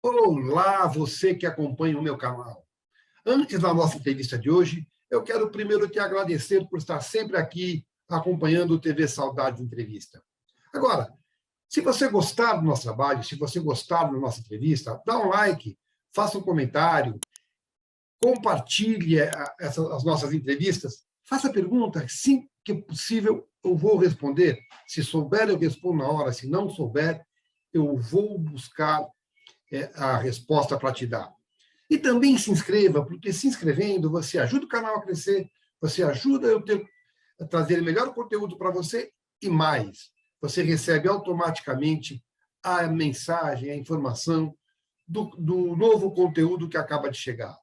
Olá, você que acompanha o meu canal. Antes da nossa entrevista de hoje, eu quero primeiro te agradecer por estar sempre aqui acompanhando o TV Saudade Entrevista. Agora, se você gostar do nosso trabalho, se você gostar da nossa entrevista, dá um like, faça um comentário, compartilhe as nossas entrevistas, faça perguntas, sim que é possível, eu vou responder. Se souber, eu respondo na hora, se não souber, eu vou buscar a resposta para te dar. E também se inscreva, porque se inscrevendo, você ajuda o canal a crescer, você ajuda a trazer melhor conteúdo para você e mais. Você recebe automaticamente a mensagem, a informação do novo conteúdo que acaba de chegar.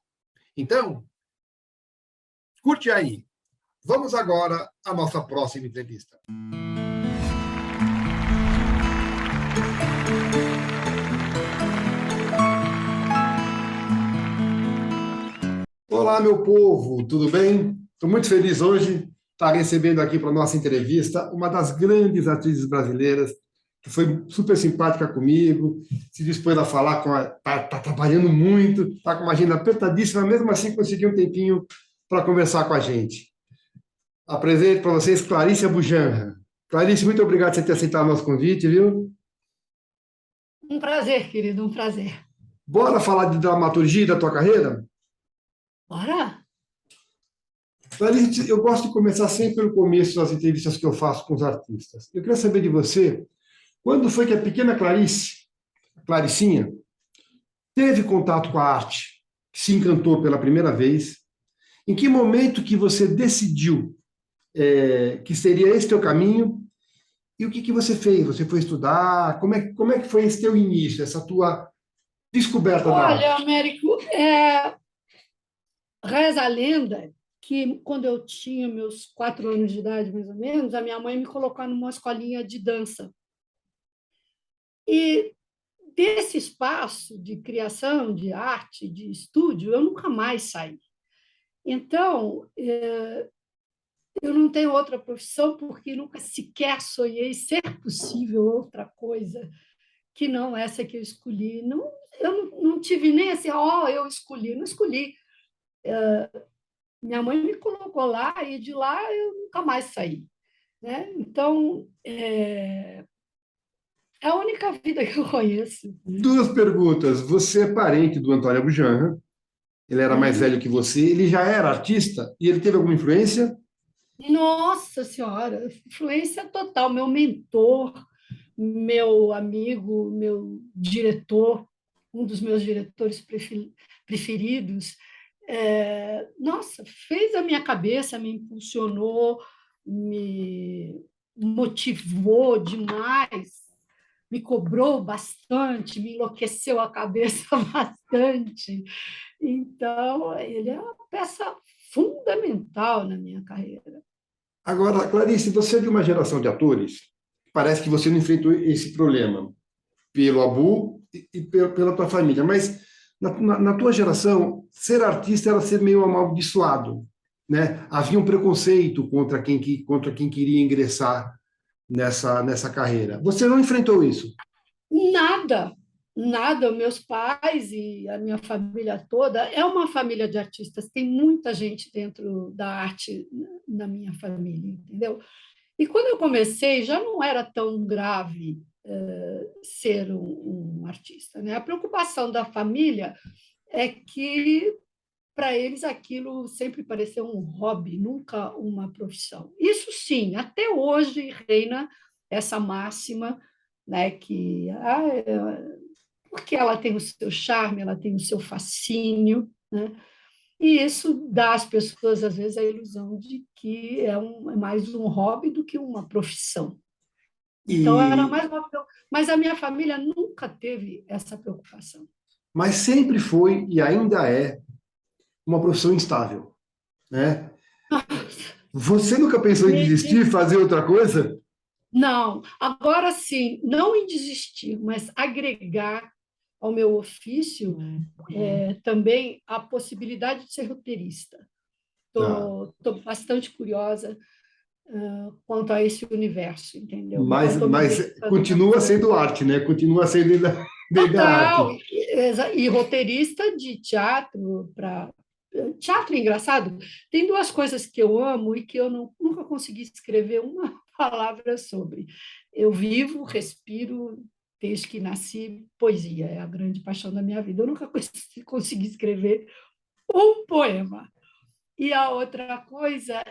Então, curte aí. Vamos agora à nossa próxima entrevista. Olá, meu povo, tudo bem? Estou muito feliz hoje de estar recebendo aqui para a nossa entrevista uma das grandes atrizes brasileiras, que foi super simpática comigo, se dispôs a falar, está trabalhando muito, está com uma agenda apertadíssima, mesmo assim conseguiu um tempinho para conversar com a gente. Apresento para vocês Clarice Abujamra. Clarice, muito obrigado por você ter aceitado o nosso convite, viu? Um prazer, querido, um prazer. Bora falar de dramaturgia da tua carreira? Bora? Clarice, eu gosto de começar sempre pelo começo das entrevistas que eu faço com os artistas. Eu queria saber de você, quando foi que a pequena Clarice, a Claricinha, teve contato com a arte, se encantou pela primeira vez? Em que momento que você decidiu que seria esse teu caminho? E o que você fez? Você foi estudar? Como é que foi esse teu início, essa tua descoberta da Olha, arte? Américo, reza a lenda que quando eu tinha meus 4 anos de idade, mais ou menos, a minha mãe me colocou numa escolinha de dança. E desse espaço de criação, de arte, de estúdio, eu nunca mais saí. Então, eu não tenho outra profissão porque nunca sequer sonhei ser possível outra coisa que não essa que eu escolhi. Não, eu não tive nem assim, eu escolhi, não escolhi. Minha mãe me colocou lá e de lá eu nunca mais saí. Né? Então, é a única vida que eu conheço. Duas perguntas. Você é parente do Antônio Abujamra, ele era mais velho que você, ele já era artista e ele teve alguma influência? Nossa Senhora, influência total. Meu mentor, meu amigo, meu diretor, um dos meus diretores preferidos. Nossa, fez a minha cabeça, me impulsionou, me motivou demais, me cobrou bastante, me enlouqueceu a cabeça bastante. Então, ele é uma peça fundamental na minha carreira. Agora, Clarice, você é de uma geração de atores, parece que você não enfrentou esse problema pelo Abu e pela tua família, mas na tua geração, ser artista era ser meio amaldiçoado, né? Havia um preconceito contra quem queria ingressar nessa carreira. Você não enfrentou isso? Nada, nada. Meus pais e a minha família toda é uma família de artistas. Tem muita gente dentro da arte na minha família, entendeu? E quando eu comecei, já não era tão grave ser um artista, né? A preocupação da família é que para eles aquilo sempre pareceu um hobby, nunca uma profissão. Isso sim, até hoje reina essa máxima, né, que porque ela tem o seu charme, ela tem o seu fascínio, né? E isso dá às pessoas, às vezes, a ilusão de que é mais um hobby do que uma profissão. Então, era E, mais uma. Mas a minha família nunca teve essa preocupação. mas sempre foi e ainda é uma profissão instável, né? Você nunca pensou em desistir, fazer outra coisa? Não, agora sim, não em desistir, mas agregar ao meu ofício também a possibilidade de ser roteirista. Tá. Estou bastante curiosa quanto a esse universo, entendeu? Então, Mas, estou me mas dedicando continua bastante. sendo arte, né? Continua sendo. Begatti. Total, e roteirista de teatro para teatro é engraçado. Tem duas coisas que eu amo e que eu nunca consegui escrever uma palavra sobre. Eu vivo, respiro, desde que nasci, poesia. É a grande paixão da minha vida. Eu nunca consegui escrever um poema. E a outra coisa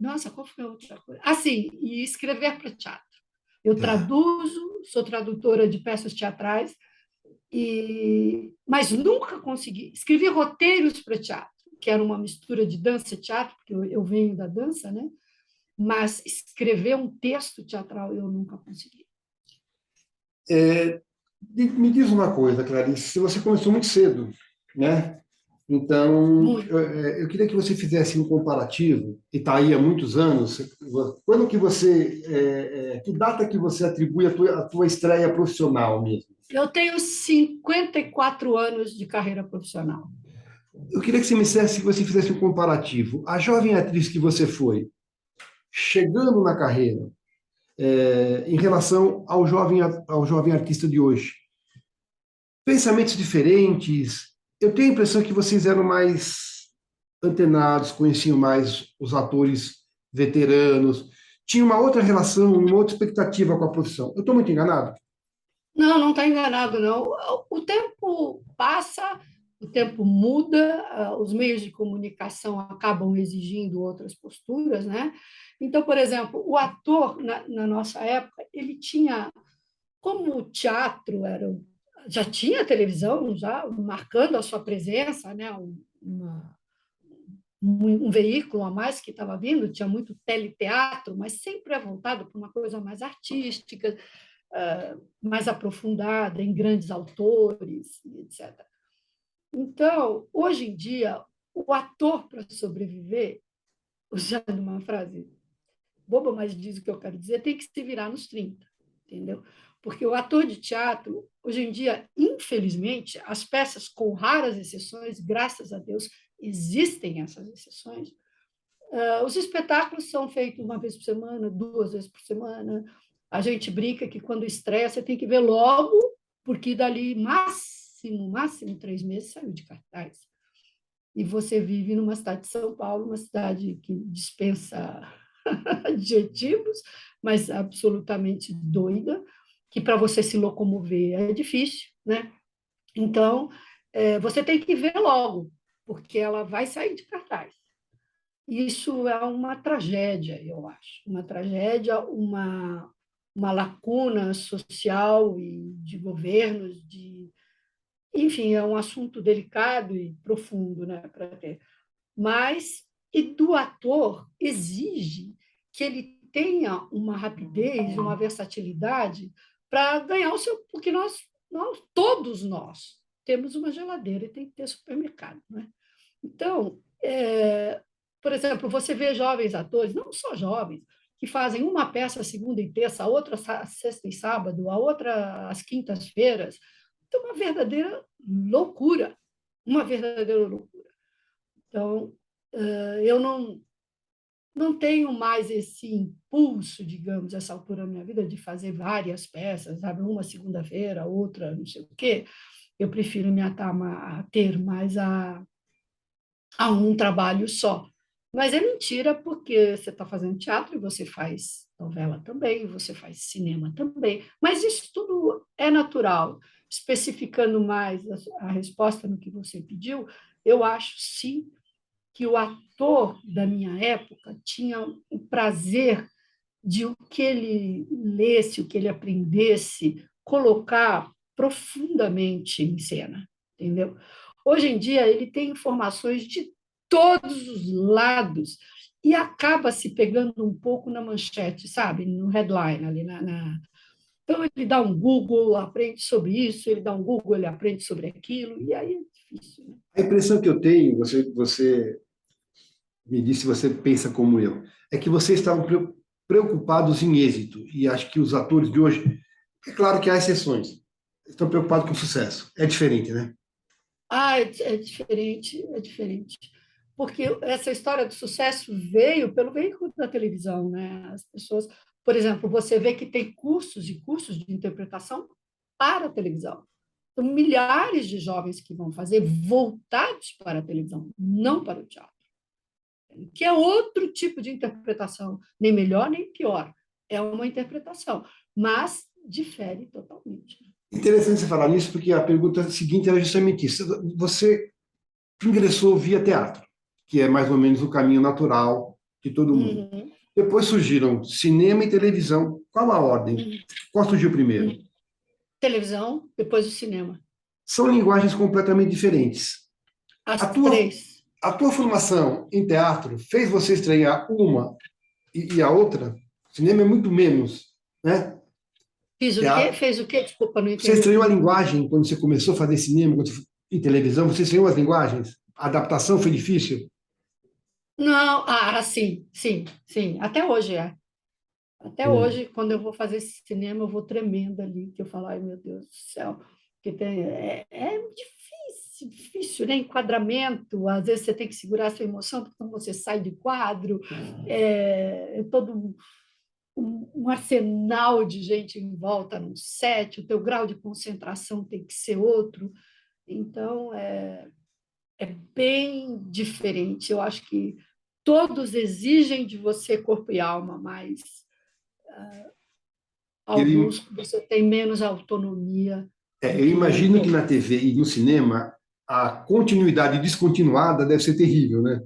Nossa, qual foi a outra coisa? Sim, e escrever para teatro. Eu Tá. traduzo, sou tradutora de peças teatrais, mas nunca consegui. Escrevi roteiros para teatro, que era uma mistura de dança e teatro, porque eu venho da dança, né? Mas escrever um texto teatral eu nunca consegui. É, me diz uma coisa, Clarice, você começou muito cedo, né? Então, Muito. eu queria que você fizesse um comparativo, e está aí há muitos anos. Quando que você, que data que você atribui a tua estreia profissional mesmo? Eu tenho 54 anos de carreira profissional. Eu queria que você me dissesse, que você fizesse um comparativo. A jovem atriz que você foi, chegando na carreira, em relação ao jovem artista de hoje. Pensamentos diferentes. Eu tenho a impressão que vocês eram mais antenados, conheciam mais os atores veteranos, tinham uma outra relação, uma outra expectativa com a profissão. Eu estou muito enganado? Não, não está enganado, não. O tempo passa, o tempo muda, os meios de comunicação acabam exigindo outras posturas, né? Então, por exemplo, o ator, na nossa época, ele tinha, como o teatro já tinha televisão, já marcando a sua presença, né? Um veículo a mais que estava vindo, tinha muito teleteatro, mas sempre é voltado para uma coisa mais artística, mais aprofundada em grandes autores, etc. Então, hoje em dia, o ator, para sobreviver, usando uma frase boba, mas diz o que eu quero dizer, tem que se virar nos 30, entendeu? Porque o ator de teatro, hoje em dia, infelizmente, as peças, com raras exceções, graças a Deus, existem essas exceções, os espetáculos são feitos uma vez por semana, duas vezes por semana. A gente brinca que quando estreia você tem que ver logo, porque dali máximo 3 meses saiu de cartaz. E você vive numa cidade de São Paulo, uma cidade que dispensa adjetivos, mas absolutamente doida, que para você se locomover é difícil, né? Então, você tem que ver logo, porque ela vai sair de cartaz. Isso é uma tragédia, eu acho. Uma tragédia, uma lacuna social e de governos, enfim, é um assunto delicado e profundo, né, para ter. Mas, e do ator exige que ele tenha uma rapidez, uma versatilidade para ganhar o seu. Porque todos nós, temos uma geladeira e tem que ter supermercado. Né? Então, por exemplo, você vê jovens atores, não só jovens, que fazem uma peça segunda e terça, a outra sexta e sábado, a outra às quintas-feiras. Então, uma verdadeira loucura. Então, eu não tenho mais esse impulso, digamos, essa altura da minha vida, de fazer várias peças, sabe? Uma segunda-feira, outra, não sei o quê. Eu prefiro me atar a ter mais a um trabalho só. Mas é mentira, porque você está fazendo teatro e você faz novela também, você faz cinema também. Mas isso tudo é natural. Especificando mais a resposta no que você pediu, eu acho sim que o ator da minha época tinha o prazer de o que ele lesse, o que ele aprendesse, colocar profundamente em cena, entendeu? Hoje em dia, ele tem informações de todos os lados e acaba se pegando um pouco na manchete, sabe? No headline, ali Então, ele dá um Google, aprende sobre isso, ele dá um Google, ele aprende sobre aquilo, e aí é difícil. Né? A impressão que eu tenho, você me disse se você pensa como eu, é que vocês estavam preocupados em êxito, e acho que os atores de hoje, é claro que há exceções, estão preocupados com sucesso. É diferente, né? É diferente, é diferente. Porque essa história do sucesso veio pelo veículo da televisão, né? As pessoas, por exemplo, você vê que tem cursos e cursos de interpretação para a televisão. Então, milhares de jovens que vão fazer voltados para a televisão, não para o teatro, que é outro tipo de interpretação, nem melhor nem pior, é uma interpretação, mas difere totalmente. Interessante você falar nisso, porque a pergunta seguinte era justamente isso. Você ingressou via teatro, que é mais ou menos o caminho natural de todo mundo. Uhum. Depois surgiram cinema e televisão. Qual a ordem? Qual surgiu primeiro? Televisão, depois o cinema. São linguagens completamente diferentes. As A tua, três. a tua formação em teatro fez você estranhar uma e a outra? Cinema é muito menos, né? Fiz o quê? Teatro. Fez o quê? Desculpa, não Você estranhou a entendi. linguagem quando você começou a fazer cinema e televisão? Você estranhou as linguagens? A adaptação foi difícil? Não, sim, sim, sim. Até hoje é. Até É. hoje, quando eu vou fazer cinema, eu vou tremendo ali, que eu falo, ai meu Deus do céu, que é difícil, difícil, né? Enquadramento, às vezes você tem que segurar a sua emoção, porque quando você sai de quadro, é todo um arsenal de gente em volta num set, o teu grau de concentração tem que ser outro, então é bem diferente. Eu acho que todos exigem de você corpo e alma, mas Ele, alguns você tem menos autonomia do eu que imagino que na outros. TV e no cinema a continuidade descontinuada deve ser terrível, né?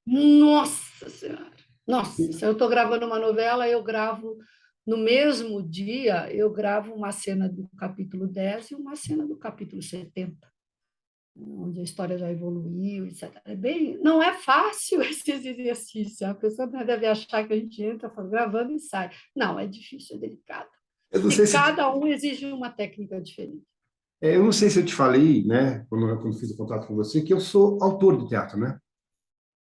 Nossa Senhora! Nossa, se eu estou gravando uma novela, eu gravo no mesmo dia, eu gravo uma cena do capítulo 10 e uma cena do capítulo 70, onde a história já evoluiu, etc. Não é fácil esse exercício. A pessoa deve achar que a gente entra gravando e sai. Não, é difícil, é delicado. Eu não E sei se, cada um exige uma técnica diferente. eu não sei se eu te falei, né, quando fiz o contato com você, que eu sou autor de teatro, né?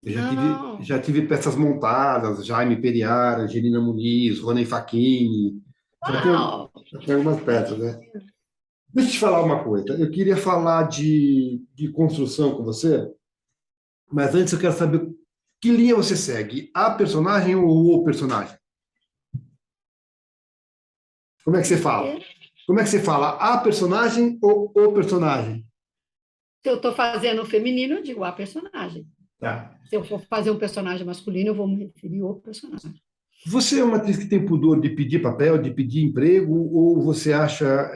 Eu Não, já tive peças montadas, Jaime Periar, Angelina Muniz, Rony Facchini, uau! já tenho algumas peças, né? Deixa eu te falar uma coisa. Eu queria falar de construção com você, mas antes eu quero saber que linha você segue, a personagem ou o personagem? Como é que você fala? Como é que você fala, a personagem ou o personagem? Se eu estou fazendo o feminino, eu digo a personagem. Tá. Se eu for fazer um personagem masculino, eu vou me referir ao personagem. Você é uma atriz que tem pudor de pedir papel, de pedir emprego, ou você acha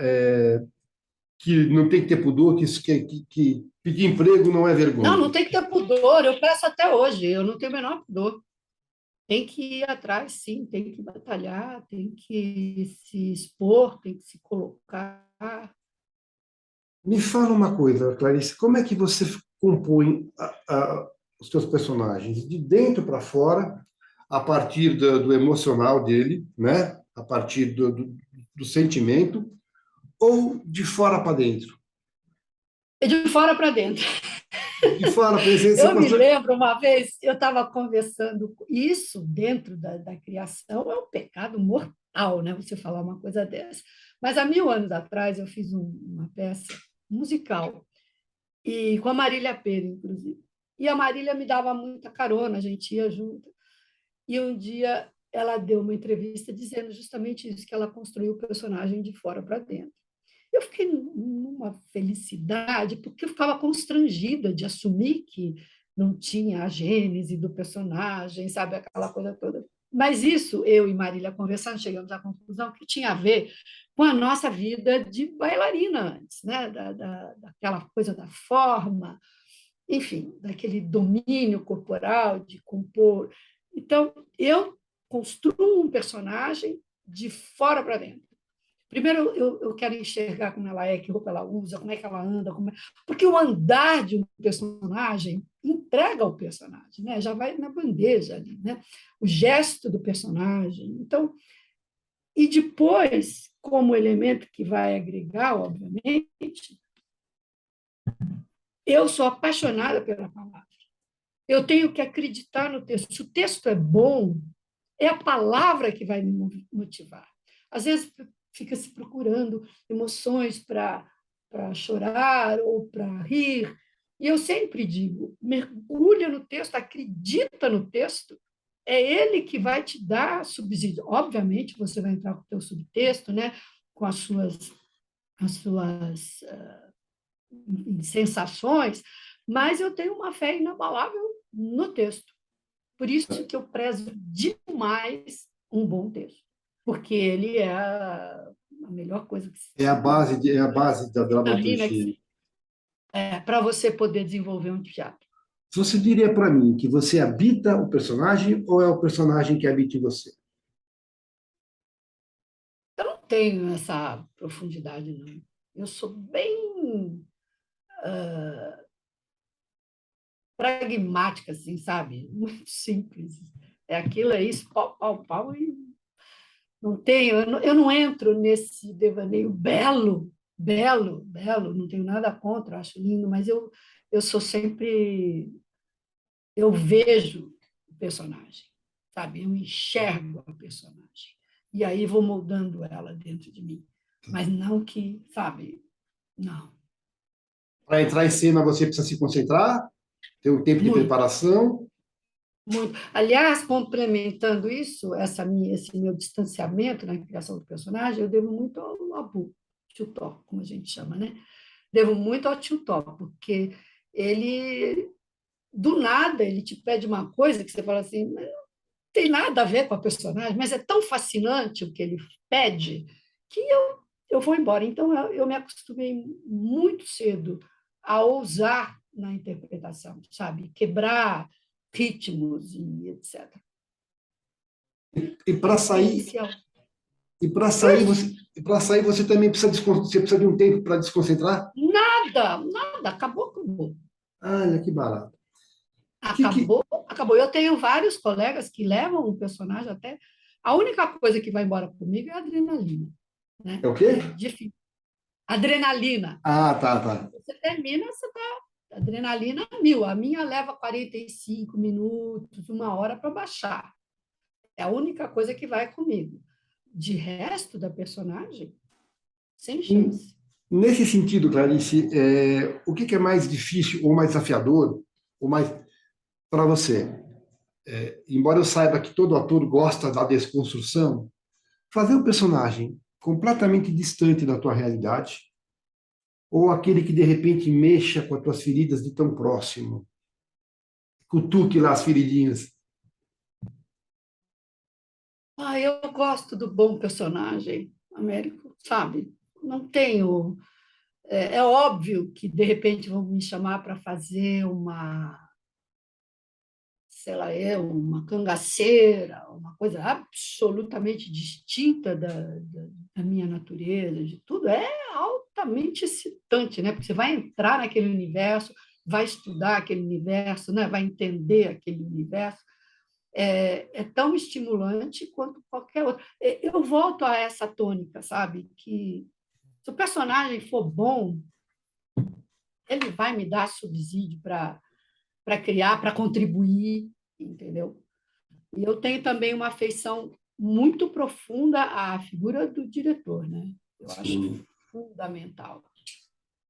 que não tem que ter pudor, que pedir emprego não é Não, vergonha? não tem que ter pudor. Eu peço até hoje. Eu não tenho o menor pudor. Tem que ir atrás, sim. Tem que batalhar, tem que se expor, tem que se colocar. Me fala uma coisa, Clarice, como é que você compõe os seus personagens de dentro para fora, a partir do emocional dele, né? A partir do sentimento, ou de fora para dentro? É de fora para dentro. De fora para dentro, você Eu me consegue. lembro uma vez, eu estava conversando, isso dentro da criação é um pecado mortal, né? Você falar uma coisa dessa. Mas há 1000 anos atrás eu fiz uma peça musical, e com a Marília Pêra, inclusive. E a Marília me dava muita carona, a gente ia junto. E um dia ela deu uma entrevista dizendo justamente isso, que ela construiu o personagem de fora para dentro. Eu fiquei numa felicidade, porque eu ficava constrangida de assumir que não tinha a gênese do personagem, sabe, aquela coisa toda. Mas isso, eu e Marília conversando, chegamos à conclusão que tinha a ver com a nossa vida de bailarina antes, né? Daquela coisa da forma, enfim, daquele domínio corporal, de compor. Então, eu construo um personagem de fora para dentro. Primeiro, eu quero enxergar como ela é, que roupa ela usa, como é que ela anda, porque o andar de um personagem entrega o personagem, né? Já vai na bandeja ali, né? O gesto do personagem. Então, e depois, como elemento que vai agregar, obviamente, eu sou apaixonada pela palavra. Eu tenho que acreditar no texto. Se o texto é bom, é a palavra que vai me motivar. Às vezes fica se procurando emoções para chorar ou para rir. E eu sempre digo, mergulha no texto, acredita no texto, é ele que vai te dar subsídio. Obviamente, você vai entrar com o teu subtexto, né? Com as suas as suas sensações, mas eu tenho uma fé inabalável no texto. Por isso que eu prezo demais um bom texto, porque ele é a melhor coisa que É a base da dramaturgia. para você poder desenvolver um teatro. Você diria para mim que você habita o personagem ou é o personagem que habita em você? Eu não tenho essa profundidade, não. Eu sou bem pragmática, assim, sabe? Muito simples. É aquilo, é isso, pau, pau, pau, e não tenho, eu não entro nesse devaneio belo, belo, belo, não tenho nada contra, acho lindo, mas eu sou sempre, eu vejo o personagem, sabe? Eu enxergo a personagem. E aí vou moldando ela dentro de mim. Mas não que, sabe? Não. Para entrar em cena, você precisa se concentrar, ter um tempo de Muito, preparação. muito. Aliás, complementando isso, esse meu distanciamento na criação do personagem, eu devo muito ao Abu, Tchutó, como a gente chama, né? Devo muito ao Tchutó, porque ele, do nada, ele te pede uma coisa que você fala assim, não tem nada a ver com a personagem, mas é tão fascinante o que ele pede que eu vou embora. Então, eu me acostumei muito cedo a ousar na interpretação, sabe? Quebrar ritmos e etc. E para sair, Inicial. para sair você também precisa, você precisa de um tempo para desconcentrar? Nada, nada, acabou, acabou. Olha que barato. Que Acabou, acabou. Eu tenho vários colegas que levam o personagem até. A única coisa que vai embora comigo é a adrenalina, né? é o quê? É difícil. Adrenalina. Ah, tá, tá. Você termina, você está adrenalina 1000. A minha leva 45 minutos, 1 hora para baixar. É a única coisa que vai comigo. De resto da personagem, sem Hum, chance. Nesse sentido, Clarice, o que é mais difícil ou mais desafiador, ou mais para você? Embora eu saiba que todo ator gosta da desconstrução, fazer um personagem completamente distante da tua realidade, ou aquele que de repente mexa com as tuas feridas de tão próximo, cutuque lá as feridinhas. Eu gosto do bom personagem, Américo, sabe? Não tenho. É óbvio que, de repente, vão me chamar para fazer sei lá, uma cangaceira, uma coisa absolutamente distinta da minha natureza, de tudo. É altamente excitante, né? Porque você vai entrar naquele universo, vai estudar aquele universo, né? Vai entender aquele universo. É tão estimulante quanto qualquer outro. Eu volto a essa tônica, sabe? Que se o personagem for bom, ele vai me dar subsídio para criar, para contribuir, entendeu? E eu tenho também uma afeição muito profunda à figura do diretor, né? Eu acho Sim. fundamental.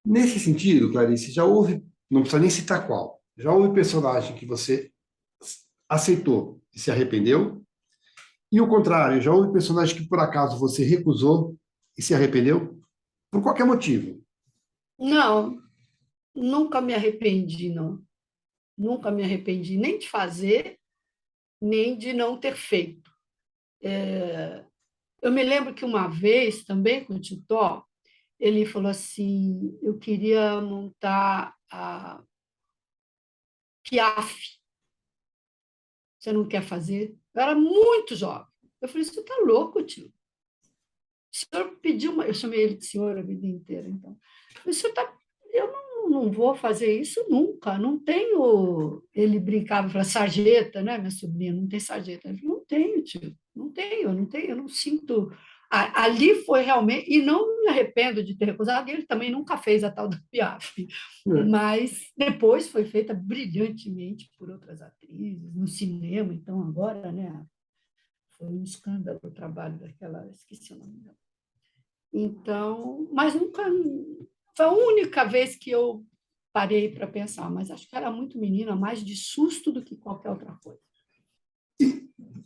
Nesse sentido, Clarice, já houve, não precisa nem citar qual, já houve personagem que você aceitou e se arrependeu, e o contrário, já houve personagem que por acaso você recusou e se arrependeu, por qualquer motivo. Não, nunca me arrependi, não. Nunca me arrependi nem de fazer, nem de não ter feito. Eu me lembro que uma vez, também com o Titó, ele falou assim: eu queria montar a Piaf. Você não quer fazer? Eu era muito jovem. Eu falei: você está louco, tio? O senhor pediu uma. Eu chamei ele de senhor a vida inteira, então. O senhor tá... Eu não vou fazer isso nunca. Não tenho. Ele brincava, falava, sarjeta, né, minha sobrinha? Não tem sarjeta. Eu falei: não tenho, tio. Não tenho, não tenho. Eu não sinto. Ali foi realmente. E não me arrependo de ter recusado. Ele também nunca fez a tal da Piaf. É. Mas depois foi feita brilhantemente por outras atrizes, no cinema, então agora, né? Foi um escândalo o trabalho daquela, esqueci o nome dela. Então, mas nunca. Foi a única vez que eu parei para pensar, mas acho que era muito menina, mais de susto do que qualquer outra coisa.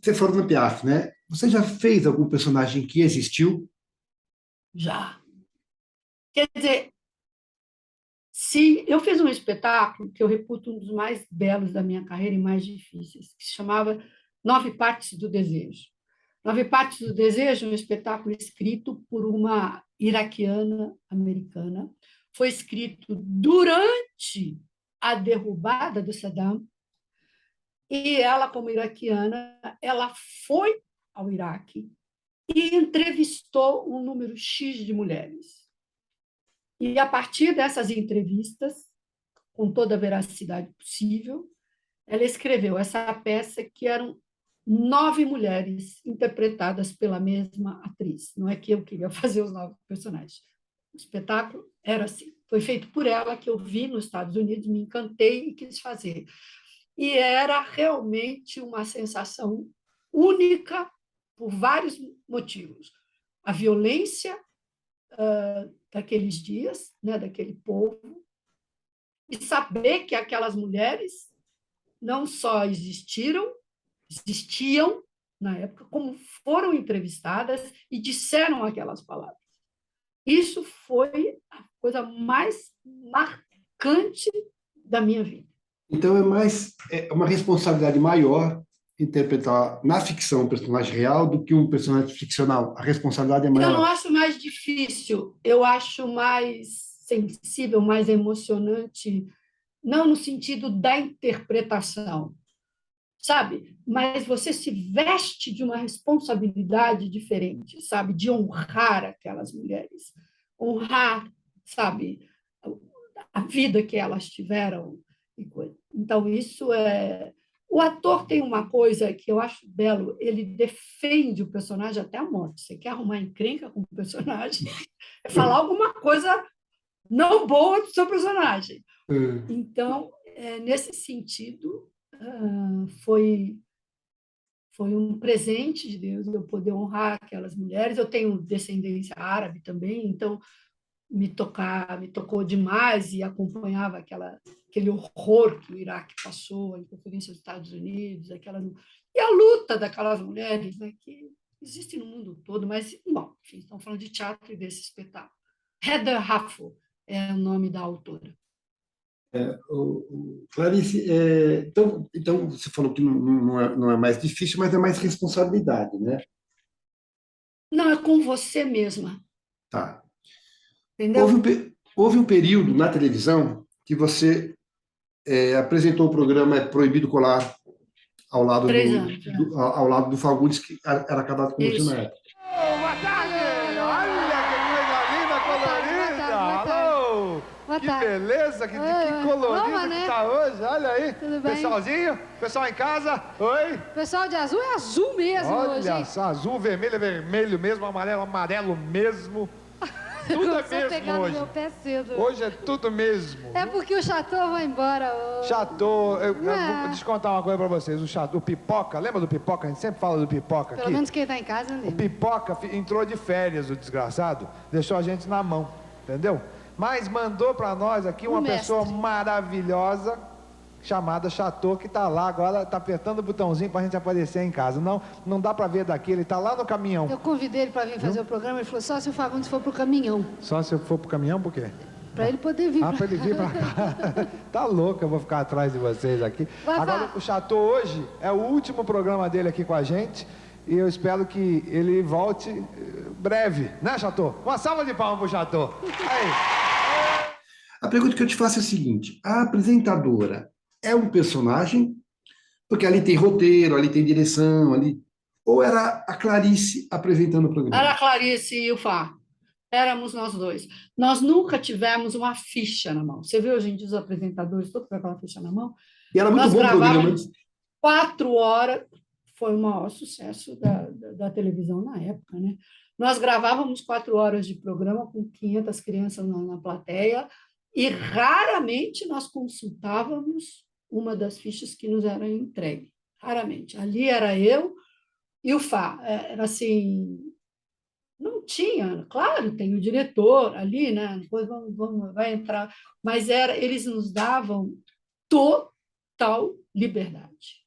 Você falou no Piaf, né? Você já fez algum personagem que existiu? Já, Quer dizer, se eu fiz um espetáculo que eu reputo um dos mais belos da minha carreira e mais difíceis, que se chamava Nove Partes do Desejo. Nove Partes do Desejo é um espetáculo escrito por uma iraquiana americana. Foi escrito durante a derrubada do Saddam, e ela, como iraquiana, ela foi ao Iraque e entrevistou um número X de mulheres. E, a partir dessas entrevistas, com toda a veracidade possível, ela escreveu essa peça, que eram 9 mulheres interpretadas pela mesma atriz. Não é que eu queria fazer os 9 personagens. O espetáculo era assim. Foi feito por ela, que eu vi nos Estados Unidos, me encantei e quis fazer. E era realmente uma sensação única por vários motivos. A violência daqueles dias, né, daquele povo, e saber que aquelas mulheres não só existiam na época, como foram entrevistadas e disseram aquelas palavras. Isso foi a coisa mais marcante da minha vida. Então é uma responsabilidade maior interpretar na ficção um personagem real do que um personagem ficcional. A responsabilidade é Eu não maior. acho mais difícil, eu acho mais sensível, mais emocionante, não no sentido da interpretação, sabe? Mas você se veste de uma responsabilidade diferente, sabe? De honrar aquelas mulheres, honrar, sabe? A vida que elas tiveram. Então, isso é... O ator tem uma coisa que eu acho belo, ele defende o personagem até a morte. Você quer arrumar encrenca com o personagem, é falar alguma coisa não boa do seu personagem. Então, nesse sentido, foi um presente de Deus eu poder honrar aquelas mulheres. Eu tenho descendência árabe também, então me tocou demais, e acompanhava aquele horror que o Iraque passou, a interferência dos Estados Unidos, e a luta daquelas mulheres, né, que existe no mundo todo, mas, bom, enfim, estamos falando de teatro e desse espetáculo. Heather Raffo é o nome da autora. Clarice, então você falou que não é mais difícil, mas é mais responsabilidade, né? Não, é com você mesma, Tá. entendeu? Houve um período na televisão que você apresentou o programa Proibido Colar ao lado 3 anos. ao lado do Fagundes, que era casado com você Isso. na época. Boa tarde! Olha que coisa linda, colorida! Alô! Boa Que tarde. beleza, que Oi. colorido Vamos, que né? tá hoje, olha aí. Tudo bem? Pessoalzinho, pessoal em casa, oi. O pessoal de azul é azul mesmo hoje, Olha hein? só, azul, vermelho é vermelho mesmo, amarelo, amarelo mesmo. Tudo é Começou a mesmo pegar no hoje. meu pé cedo. Hoje é tudo mesmo. É porque o Chateau vai embora hoje. Chateau, eu É. vou te contar uma coisa pra vocês. O Pipoca, lembra do Pipoca? A gente sempre fala do Pipoca Pelo aqui. menos quem tá em casa, né? O Pipoca entrou de férias, o desgraçado, deixou a gente na mão, entendeu? Mas mandou pra nós aqui uma mestre. pessoa maravilhosa, chamada Chateau, que tá lá agora, tá apertando o botãozinho pra gente aparecer em casa. Não dá pra ver daqui, ele tá lá no caminhão. Eu convidei ele pra vir fazer o programa, ele falou só se o Fagundes for pro caminhão. Só se eu for pro caminhão, por quê? Pra ele poder vir Pra ele vir pra cá. Tá louco, eu vou ficar atrás de vocês aqui. Vai, Agora, vai. o Chateau hoje é o último programa dele aqui com a gente. E eu espero que ele volte breve, né, Chateau? Uma salva de palmas pro Chateau. Aí. A pergunta que eu te faço é a seguinte: a apresentadora é um personagem? Porque ali tem roteiro, ali tem direção, ou era a Clarice apresentando o programa? Era a Clarice e o Fá. Éramos nós dois. Nós nunca tivemos uma ficha na mão. Você vê hoje em dia os apresentadores todos com aquela ficha na mão? E era muito Nós bom o programa. gravávamos 4 horas, foi o maior sucesso da televisão na época, né? Nós gravávamos 4 horas de programa com 500 crianças na plateia, e raramente nós consultávamos uma das fichas que nos eram entregues. Raramente. Ali era eu e o Fá. Era assim, não tinha, claro, tem o diretor ali, né? Depois vai entrar, mas eles nos davam total liberdade.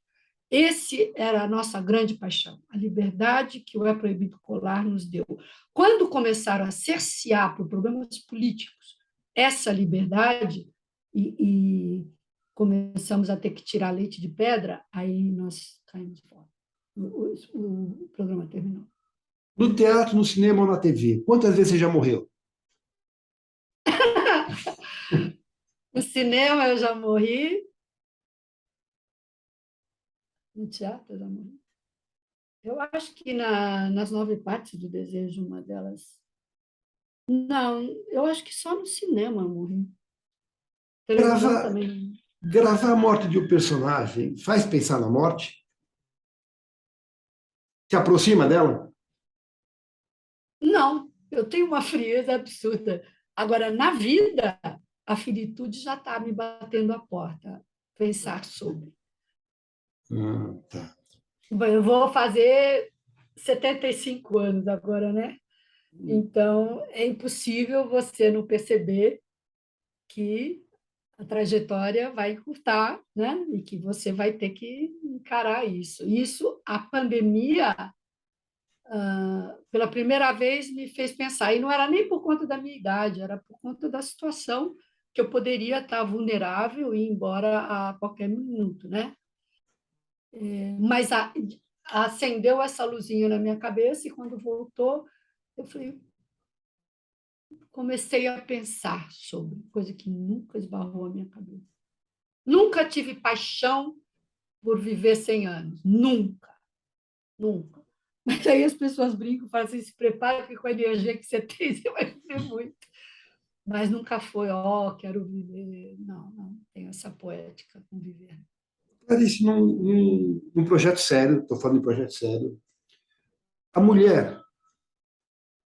Esse era a nossa grande paixão, a liberdade que o É Proibido Colar nos deu. Quando começaram a cercear por problemas políticos essa liberdade e começamos a ter que tirar leite de pedra, aí nós caímos fora. O programa terminou. No teatro, no cinema ou na TV, quantas vezes você já morreu? No cinema eu já morri, no teatro eu já morri. Eu acho que nas 9 partes do desejo, uma delas. Não, eu acho que só no cinema eu morri. Televisão Gravar, também. gravar a morte de um personagem faz pensar na morte? Se aproxima dela? Não, eu tenho uma frieza absurda. Agora, na vida, a finitude já está me batendo a porta. Pensar sobre. Tá. Bom, eu vou fazer 75 anos agora, né? Então, é impossível você não perceber que a trajetória vai encurtar, né? E que você vai ter que encarar isso. Isso, a pandemia, pela primeira vez, me fez pensar. E não era nem por conta da minha idade, era por conta da situação que eu poderia estar vulnerável e ir embora a qualquer minuto, né? Mas acendeu essa luzinha na minha cabeça e quando voltou, eu falei, comecei a pensar sobre coisa que nunca esbarrou a minha cabeça. Nunca tive paixão por viver 100 anos. Nunca. Nunca. Mas aí as pessoas brincam, falam assim, se prepare, porque com a energia que você tem, você vai viver muito. Mas nunca foi, quero viver. Não, não tenho essa poética com viver. Clarice, num projeto sério, estou falando de projeto sério, a mulher,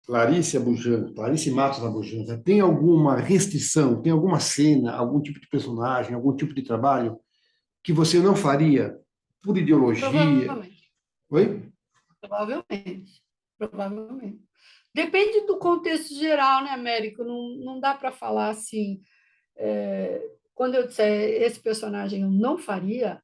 Clarice Abujamra, Clarice Matos Abujamra, tem alguma restrição, tem alguma cena, algum tipo de personagem, algum tipo de trabalho que você não faria por ideologia? Provavelmente. Oi? Provavelmente. Provavelmente. Depende do contexto geral, né, Américo? Não dá para falar assim. Quando eu disser esse personagem eu não faria,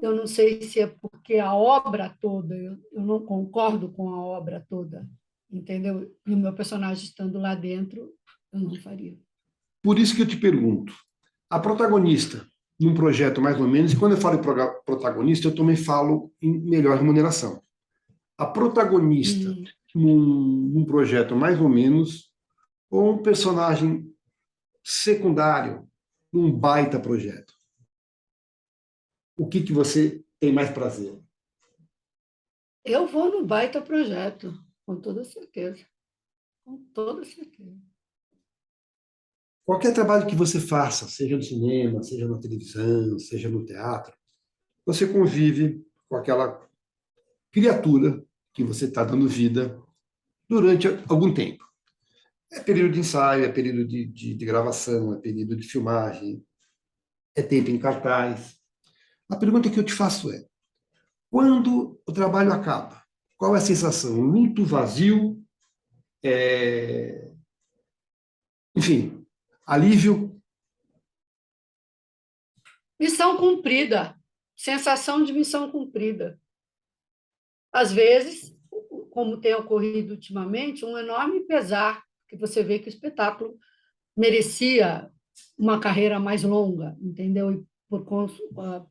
eu não sei se é porque a obra toda, eu não concordo com a obra toda, entendeu? E o meu personagem estando lá dentro, eu não faria. Por isso que eu te pergunto, a protagonista num projeto mais ou menos, e quando eu falo em protagonista, eu também falo em melhor remuneração. A protagonista num projeto mais ou menos, ou um personagem secundário num baita projeto. O que você tem mais prazer? Eu vou no baita projeto, com toda certeza. Com toda certeza. Qualquer trabalho que você faça, seja no cinema, seja na televisão, seja no teatro, você convive com aquela criatura que você está dando vida durante algum tempo. É período de ensaio, é período de gravação, é período de filmagem, é tempo em cartaz. A pergunta que eu te faço é: quando o trabalho acaba, qual é a sensação? Luto, vazio, enfim, alívio? Missão cumprida. Sensação de missão cumprida. Às vezes, como tem ocorrido ultimamente, um enorme pesar, que você vê que o espetáculo merecia uma carreira mais longa, entendeu? E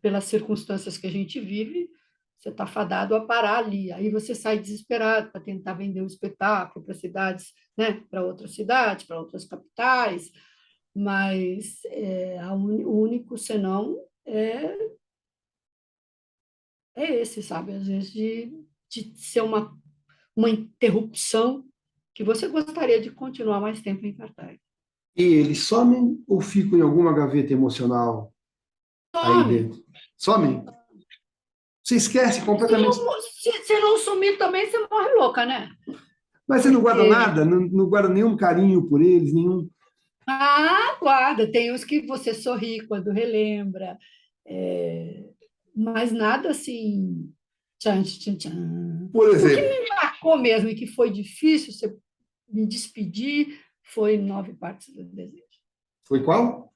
pelas circunstâncias que a gente vive, você está fadado a parar ali. Aí você sai desesperado para tentar vender o espetáculo para cidades, né? Para outras cidades, para outras capitais, mas o único senão é esse, sabe? Às vezes de ser uma interrupção que você gostaria de continuar mais tempo em cartaz. E eles somem ou ficam em alguma gaveta emocional aí Some. dentro? Somem? Você esquece completamente. Se não sumir também, você morre louca, né? Mas você não guarda Porque, nada, não guarda nenhum carinho por eles, nenhum. guarda, tem uns que você sorri quando relembra, mas nada assim, tchan, tchan, tchan. Por O que exemplo, me marcou mesmo e que foi difícil me despedir foi 9 partes do desejo. foi qual?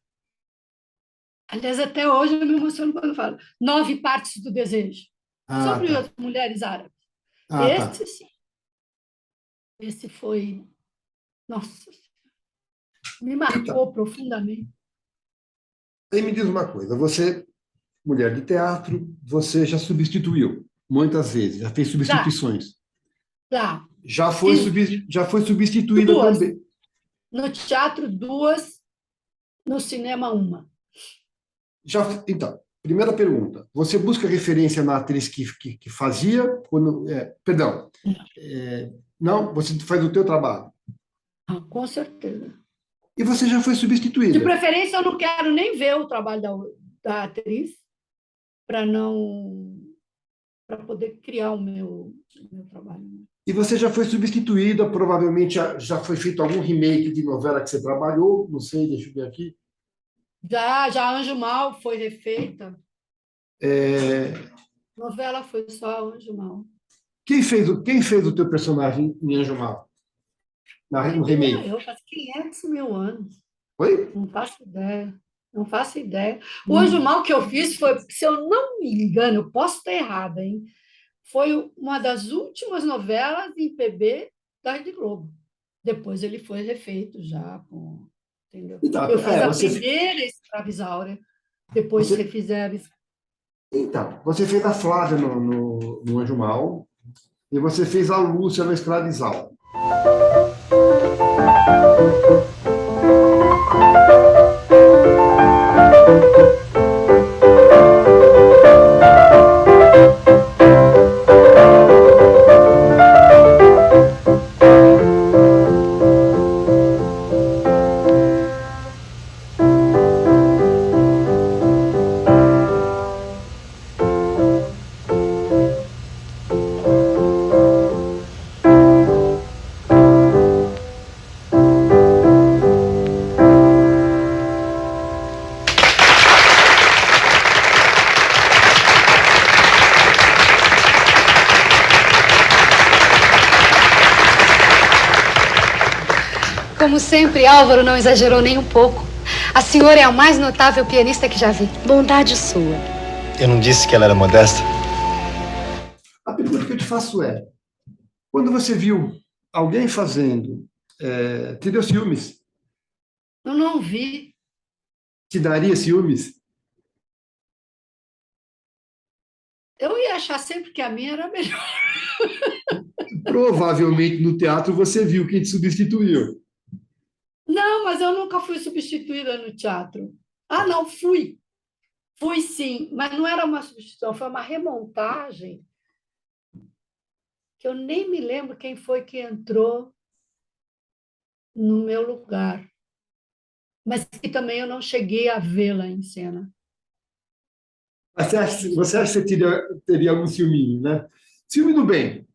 Aliás, até hoje eu me emociono quando falo 9 partes do desejo, Ah, sobre tá. as mulheres árabes. Ah, tá. Esse, sim, esse foi, nossa, me Então, marcou profundamente. aí me diz uma coisa, você, mulher de teatro, você já substituiu muitas vezes, já fez Já, substituições. já, Já fiz já foi substituída duas. também. No teatro, duas, no cinema, uma. Então, primeira pergunta. Você busca referência na atriz que fazia? Perdão. Não, você faz o teu trabalho. Ah, com certeza. E você já foi De substituída. preferência, eu não quero nem ver o trabalho da atriz para não para poder criar o meu trabalho. E você já foi substituída, provavelmente já foi feito algum remake de novela que você trabalhou, não sei, deixa eu ver aqui. Já Anjo Mal foi refeita. É, Novela foi só Anjo Mal. quem fez o teu personagem em Anjo Mal, no remake? Eu faz 500 mil anos. Oi? Não faço ideia. Não faço ideia. O Anjo Mal que eu fiz foi, se eu não me engano, eu posso estar errada, hein? Foi uma das últimas novelas em PB da Rede Globo. Depois ele foi refeito já com, entendeu? Então, Eu fiz a você, primeira Escrava Isaura, depois você, refizeram. então, você fez a Flávia no Anjo Mal e você fez a Lúcia no Escravizal. Como sempre, Álvaro não exagerou nem um pouco. A senhora é a mais notável pianista que já vi. Bondade sua. Eu não disse que ela era modesta? A pergunta que eu te faço é: quando você viu alguém fazendo, te deu ciúmes? Eu não vi. Te daria ciúmes? Eu ia achar sempre que a minha era melhor. Provavelmente no teatro você viu quem te substituiu. Não, mas eu nunca fui substituída no teatro. Ah, não, fui. Fui sim, mas não era uma substituição, foi uma remontagem que eu nem me lembro quem foi que entrou no meu lugar, mas que também eu não cheguei a vê-la em cena. Mas você acha que você teria algum ciúminho, né? Ciúme do bem.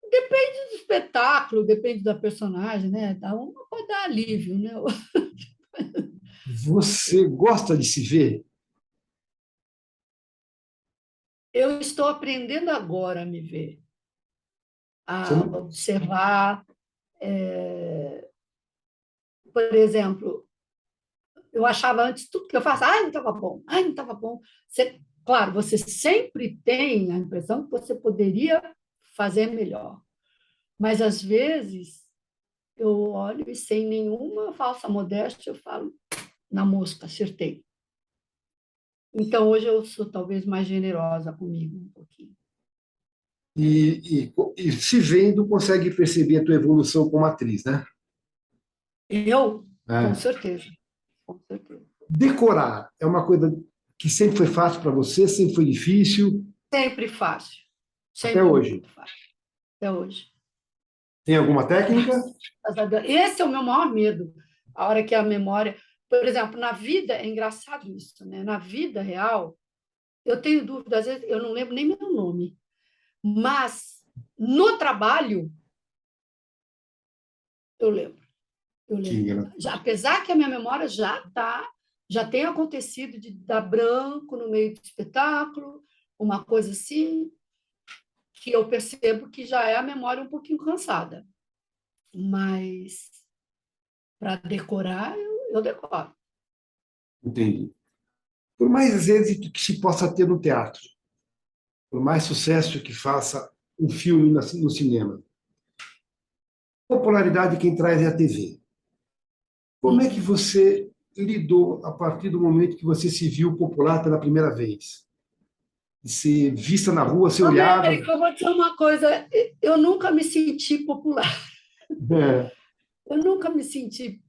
Depende do espetáculo, depende da personagem, né? Uma pode dar alívio, né? Você gosta de se ver? Eu estou aprendendo agora a me ver, Você a não... observar. Por exemplo, eu achava antes tudo que eu faço, não estava bom, não estava bom. Claro, você sempre tem a impressão que você poderia fazer melhor, mas às vezes eu olho e sem nenhuma falsa modéstia eu falo, na mosca, acertei. Então hoje eu sou talvez mais generosa comigo um pouquinho. E se vendo, consegue perceber a tua evolução como atriz, né? Eu, com É. certeza, com certeza. Decorar é uma coisa que sempre foi fácil para você, sempre foi difícil, Sempre fácil, até sempre hoje. muito fácil, até hoje. Tem alguma técnica? Esse é o meu maior medo. A hora que a memória. Por exemplo, na vida, é engraçado isso, né? Na vida real, eu tenho dúvida, às vezes, eu não lembro nem meu nome. Mas no trabalho, eu lembro. Eu Que lembro. engra- Apesar que a minha memória já tem acontecido de dar branco no meio do espetáculo, uma coisa assim, que eu percebo que já é a memória um pouquinho cansada. Mas para decorar, eu decoro. Entendi. Por mais êxito que se possa ter no teatro, por mais sucesso que faça um filme no cinema, popularidade quem traz é a TV. Como é que você lidou a partir do momento que você se viu popular pela primeira vez? De ser vista na rua, ser olhada? América, eu vou dizer uma coisa, eu nunca me senti popular. É. Eu nunca me senti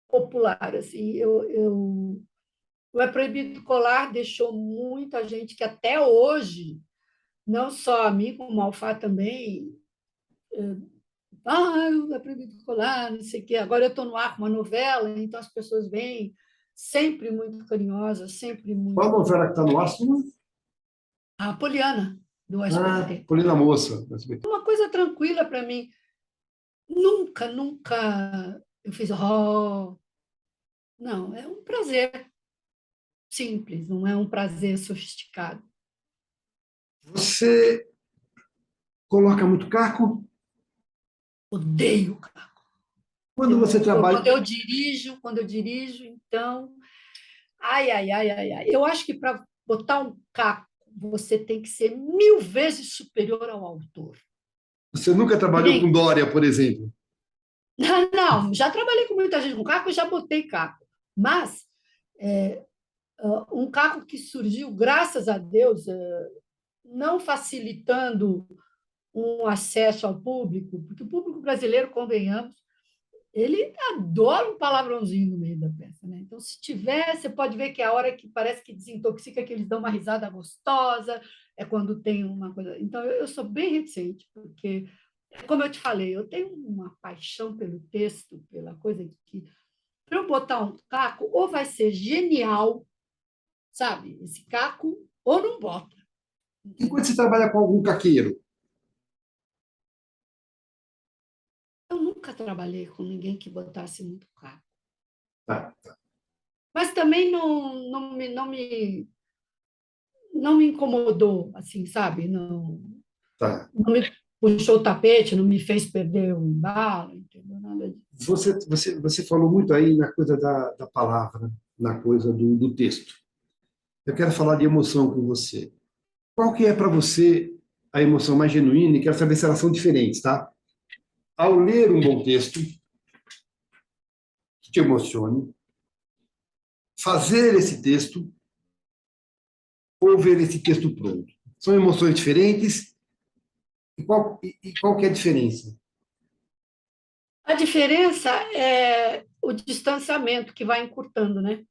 popular, assim. O É Proibido Colar deixou muita gente que até hoje, não só a mim, como a Alfá também, É Proibido Colar, não sei o quê. Agora eu estou no ar com uma novela, então as pessoas vêm sempre muito carinhosas, sempre muito... Qual a novela que está no ar? A Poliana, do SBT. Polina Moça. do SBT. Uma coisa tranquila para mim. Nunca, nunca eu fiz... Oh. Não, é um prazer simples, não é um prazer sofisticado. Você coloca muito caco? Odeio caco. Quando você trabalha... Quando eu dirijo, então... Ai, ai, ai, ai, ai. Eu acho que para botar um caco, você tem que ser 1000 vezes superior ao autor. Você nunca trabalhou com Dória, por exemplo? Não, já trabalhei com muita gente com caco e já botei caco. Mas um caco que surgiu, graças a Deus, não facilitando um acesso ao público, porque o público brasileiro, convenhamos, ele adora um palavrãozinho no meio da peça, né? Então, se tiver, você pode ver que a hora que parece que desintoxica, que eles dão uma risada gostosa, é quando tem uma coisa... Então, eu sou bem reticente, porque, como eu te falei, eu tenho uma paixão pelo texto, pela coisa que, para eu botar um caco, ou vai ser genial, sabe? Esse caco, ou não bota. E quando você trabalha com algum caqueiro? Eu nunca trabalhei com ninguém que botasse muito caco. Tá. Mas também não me incomodou, assim, sabe? Não me puxou o tapete, não me fez perder o embalo, entendeu? Nada disso. Você falou muito aí na coisa da palavra, na coisa do texto. Eu quero falar de emoção com você. Qual que é para você a emoção mais genuína? E quero saber se elas são diferentes, tá? Ao ler um bom texto que te emocione, fazer esse texto ou ver esse texto pronto. São emoções diferentes? E qual que é a diferença? A diferença é o distanciamento que vai encurtando, né?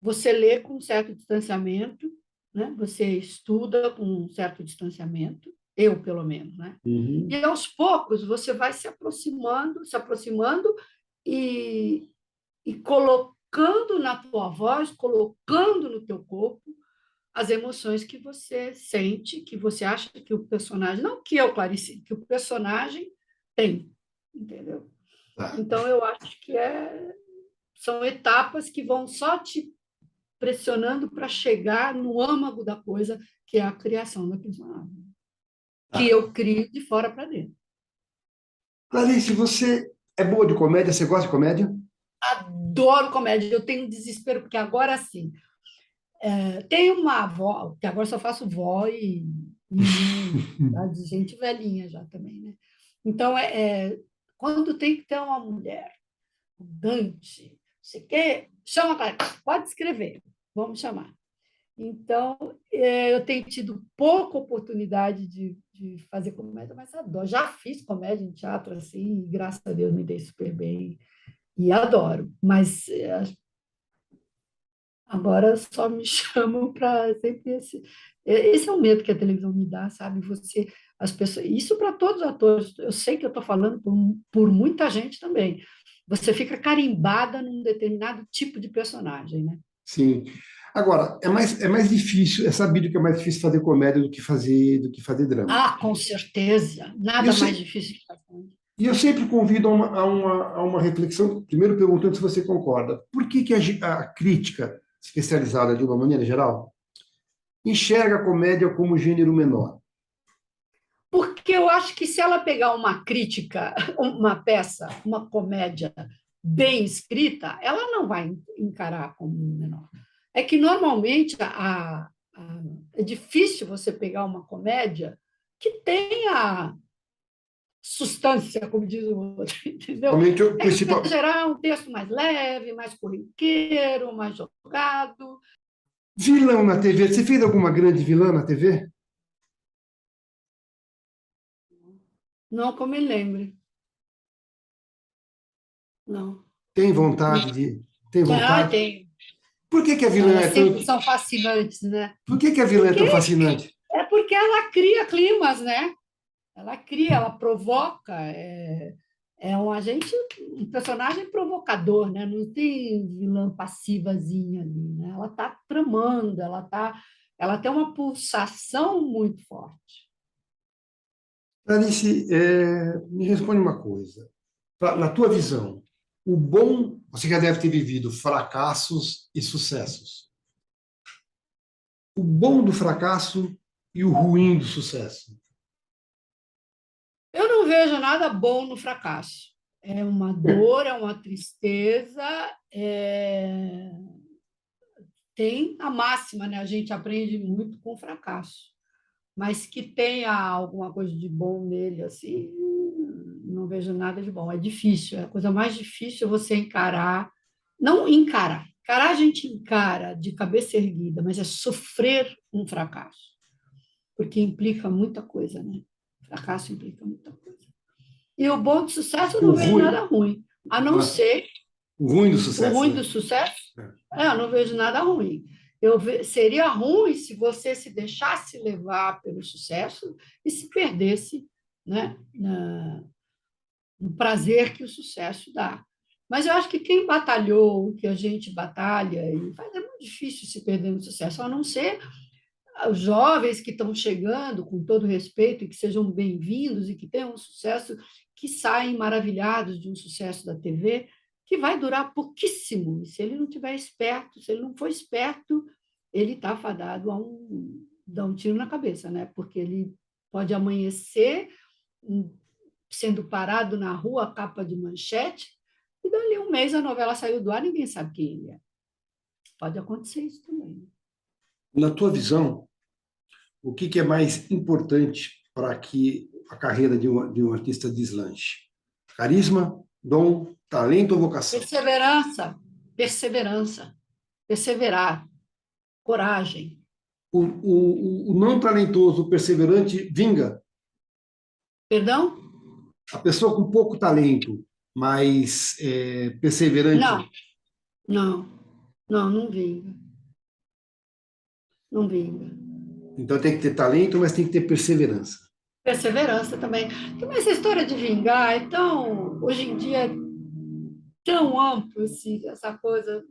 Você lê com um certo distanciamento, né? Você estuda com um certo distanciamento, eu, pelo menos, né? Uhum. E, aos poucos, você vai se aproximando e colocando na tua voz, colocando no teu corpo as emoções que você sente, que você acha que o personagem... Não que eu, Clarice, que o personagem tem, entendeu? Então, eu acho que são etapas que vão só te pressionando para chegar no âmago da coisa, que é a criação da personagem. Que eu crio de fora para dentro. Clarice, você é boa de comédia? Você gosta de comédia? Adoro comédia. Eu tenho desespero, porque agora sim. Tem uma avó, que agora só faço vó e de gente velhinha já também, né? Então, quando tem que ter uma mulher arrogante, você quer, chama a Clarice, pode escrever, vamos chamar. Então, eu tenho tido pouca oportunidade de fazer comédia, mas adoro. Já fiz comédia em teatro, assim, e graças a Deus me dei super bem e adoro. Mas agora só me chamam para sempre esse é o medo que a televisão me dá, sabe? As pessoas, isso para todos os atores. Eu sei que eu estou falando por muita gente também. Você fica carimbada num determinado tipo de personagem, né? Sim. Agora, é mais difícil, é sabido que é mais difícil fazer comédia do que fazer drama. Ah, com certeza. Nada mais difícil que fazer. E eu sempre convido a uma reflexão, primeiro perguntando se você concorda. Por que a crítica especializada, de uma maneira geral, enxerga a comédia como gênero menor? Porque eu acho que se ela pegar uma crítica, uma peça, uma comédia bem escrita, ela não vai encarar como um menor. É que, normalmente, é difícil você pegar uma comédia que tenha substância, como diz o outro, entendeu? Realmente, o É que, principal... em geral, é um texto mais leve, mais corriqueiro, mais jogado. Vilão na TV. Você fez alguma grande vilã na TV? Não que eu me lembre. Não. Tem vontade de... Tem Ah, vontade? tem. Por que que a vilã Elas é tão... sempre são fascinantes, né? Por que que a vilã é tão fascinante? É porque ela cria climas, né? Ela cria, ela provoca. É um agente, um personagem provocador, né? Não tem vilã passivazinha ali, né? Ela está tramando, ela tem uma pulsação muito forte. Clarice, me responde uma coisa. Na tua visão, o bom, você já deve ter vivido fracassos e sucessos. O bom do fracasso e o ruim do sucesso. Eu não vejo nada bom no fracasso. É uma dor, é uma tristeza, tem a máxima, né? A gente aprende muito com o fracasso. Mas que tenha alguma coisa de bom nele, assim, não vejo nada de bom. É difícil, a coisa mais difícil é você encarar, não encarar. Encarar a gente encara de cabeça erguida, mas é sofrer um fracasso, porque implica muita coisa, né? Fracasso implica muita coisa. E o bom de sucesso eu O não vejo ruim, nada ruim, a não ser o ruim do o sucesso, ruim né? do sucesso. Eu não vejo nada ruim. Seria ruim se você se deixasse levar pelo sucesso e se perdesse, né, no prazer que o sucesso dá. Mas eu acho que quem batalhou, que a gente batalha, é muito difícil se perder no sucesso, a não ser os jovens que estão chegando, com todo respeito, e que sejam bem-vindos e que tenham um sucesso, que saem maravilhados de um sucesso da TV, que vai durar pouquíssimo. E se ele não tiver esperto, se ele não for esperto, ele está fadado a dar um tiro na cabeça, né? Porque ele pode amanhecer sendo parado na rua, capa de manchete, e dali um mês a novela saiu do ar, ninguém sabe quem ele é. Pode acontecer isso também. Na tua visão, o que é mais importante para que a carreira de um artista deslanche? Carisma, dom, talento ou vocação? Perseverança, perseverança, perseverar, coragem. O não talentoso, o perseverante, vinga. Perdão? A pessoa com pouco talento, mas perseverante. Não, não, não vinga. Não vinga. Então tem que ter talento, mas tem que ter perseverança. Perseverança também. Mas essa história de vingar, então, hoje em dia é tão amplo essa coisa,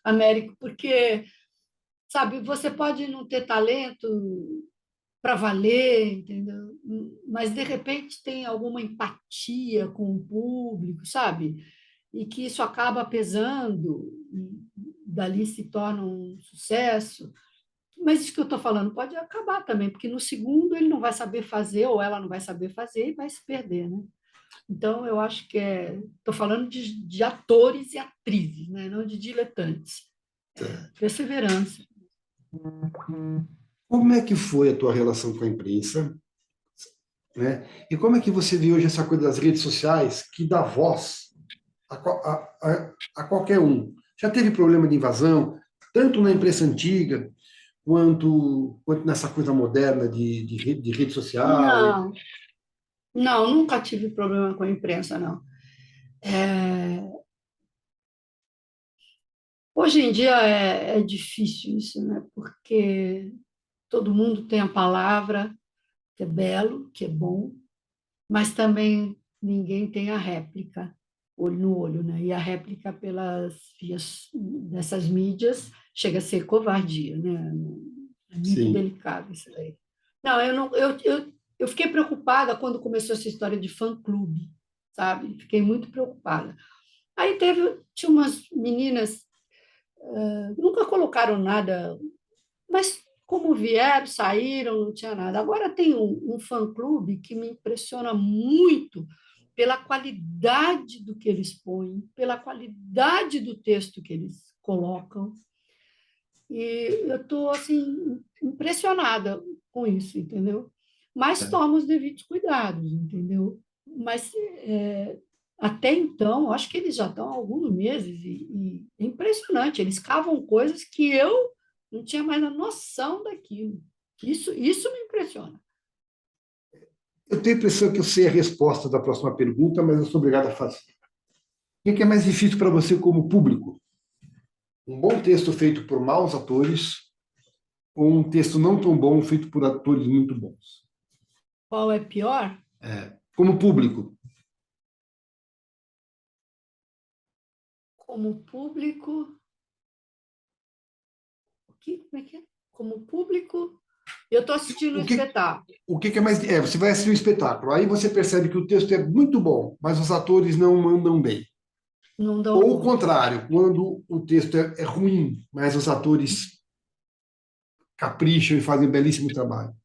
Américo, porque, sabe, você pode não ter talento para valer, entendeu? Mas, de repente, tem alguma empatia com o público, sabe? E que isso acaba pesando, e dali se torna um sucesso. Mas isso que eu estou falando pode acabar também, porque no segundo ele não vai saber fazer, ou ela não vai saber fazer, e vai se perder, né? Então, eu acho que estou falando de atores e atrizes, né? Não de diletantes. Perseverança. Como é que foi a tua relação com a imprensa? Né? E como é que você vê hoje essa coisa das redes sociais que dá voz a qualquer um? Já teve problema de invasão, tanto na imprensa antiga, quanto nessa coisa moderna de rede social? Não, nunca tive problema com a imprensa, não. Hoje em dia é difícil isso, né? Porque todo mundo tem a palavra, que é belo, que é bom, mas também ninguém tem a réplica, olho no olho, né? E a réplica pelas vias dessas mídias chega a ser covardia, né? É muito Sim. delicado isso aí. Não, eu fiquei preocupada quando começou essa história de fã-clube, sabe? Fiquei muito preocupada. Aí tinha umas meninas, nunca colocaram nada, mas como vieram, saíram, não tinha nada. Agora tem um fã-clube que me impressiona muito, pela qualidade do que eles põem, pela qualidade do texto que eles colocam. E eu estou assim, impressionada com isso, entendeu? Mas tomo os devidos cuidados, entendeu? Mas até então, acho que eles já estão há alguns meses e é impressionante. Eles cavam coisas que eu não tinha mais a noção daquilo. Isso me impressiona. Eu tenho a impressão que eu sei a resposta da próxima pergunta, mas eu sou obrigado a fazer. O que é mais difícil para você como público? Um bom texto feito por maus atores ou um texto não tão bom feito por atores muito bons? Qual é pior? Como público. Como público... Como é que é? Como público... Eu estou assistindo um espetáculo. O que é mais... você vai assistir um espetáculo, aí você percebe que o texto é muito bom, mas os atores não mandam bem. Não dão Ou o conta. contrário, quando o texto é ruim, mas os atores capricham e fazem um belíssimo trabalho.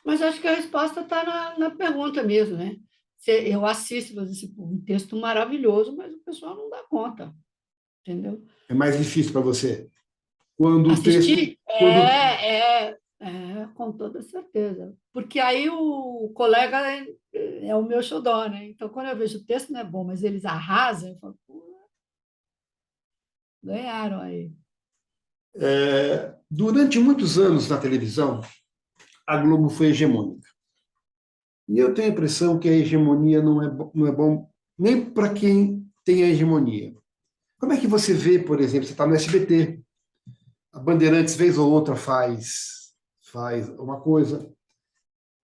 Mas acho que a resposta está na pergunta mesmo, né? Eu assisto, um texto maravilhoso, mas o pessoal não dá conta, entendeu? É mais difícil para você. Quando o texto... Assistir? Com toda certeza. Porque aí o colega é o meu xodó, né? Então, quando eu vejo o texto não é bom, mas eles arrasam, eu falo, pô, ganharam aí. Durante muitos anos na televisão, a Globo foi hegemônica. E eu tenho a impressão que a hegemonia não é bom nem para quem tem a hegemonia. Como é que você vê, por exemplo, você está no SBT, a Bandeirantes, vez ou outra, faz uma coisa.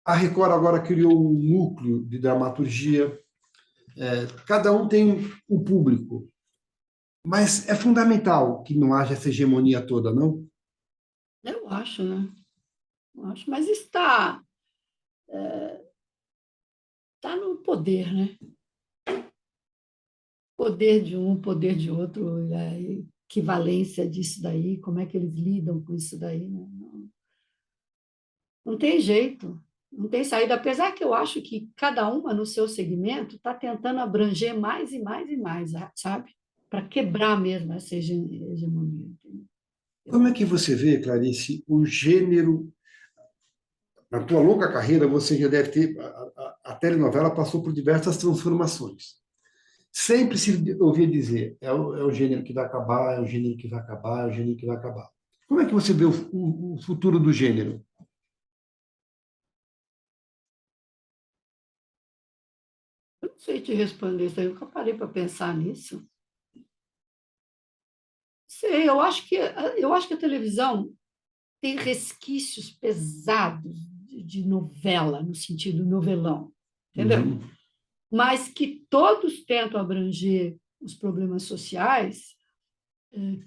A Record agora criou um núcleo de dramaturgia. Cada um tem um público. Mas é fundamental que não haja essa hegemonia toda, não? Eu acho, né? Eu acho, mas está no poder, né? Poder de um, poder de outro, e a equivalência disso daí, como é que eles lidam com isso daí, né? Não tem jeito, não tem saída, apesar que eu acho que cada uma no seu segmento está tentando abranger mais e mais e mais, sabe? Para quebrar mesmo essa hegemonia. Como é que você vê, Clarice, o gênero? Na tua longa carreira, você já deve ter... A telenovela passou por diversas transformações. Sempre se ouvia dizer, é o gênero que vai acabar, é o gênero que vai acabar, é o gênero que vai acabar. Como é que você vê o futuro do gênero? Eu não sei te responder isso aí, eu nunca parei para pensar nisso. Sei, eu acho que a televisão tem resquícios pesados de novela, no sentido novelão, entendeu? Uhum. Mas que todos tentam abranger os problemas sociais,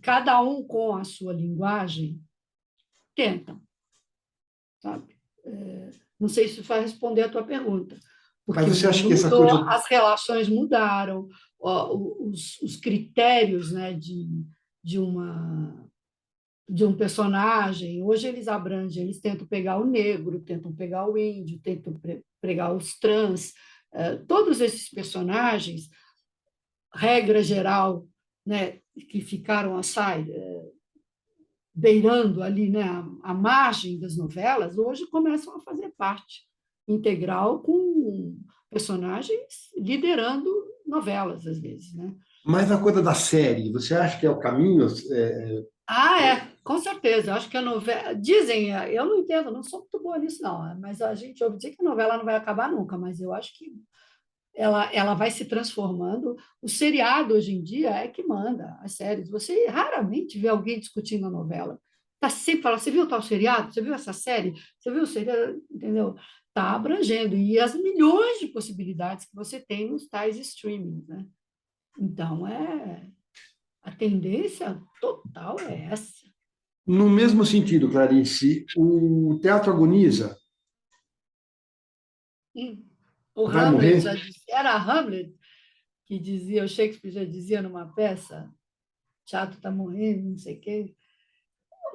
cada um com a sua linguagem, tentam, sabe? Não sei se vai responder a tua pergunta, porque Mas você o acha mundo que essa mudou, coisa... as relações mudaram, os critérios, né, de um personagem, hoje eles abrangem, eles tentam pegar o negro, tentam pegar o índio, tentam pegar os trans, todos esses personagens, regra geral, né, que ficaram beirando ali, né, a margem das novelas, hoje começam a fazer parte integral com personagens liderando novelas, às vezes, né? Mas a coisa da série, você acha que é o caminho? Com certeza. Eu acho que a novela. Dizem, eu não entendo, não sou muito boa nisso, não, mas a gente ouve dizer que a novela não vai acabar nunca, mas eu acho que ela vai se transformando. O seriado, hoje em dia, é que manda as séries. Você raramente vê alguém discutindo a novela. Está sempre falando, você viu tal seriado? Você viu essa série? Você viu o seriado? Entendeu? Está abrangendo. E as milhões de possibilidades que você tem nos tais streamings, né? Então, a tendência total é essa. No mesmo sentido, Clarice, o teatro agoniza? O Vai Hamlet morrer? já dizia, era Hamlet que dizia, o Shakespeare já dizia numa peça, teatro está morrendo, não sei o quê.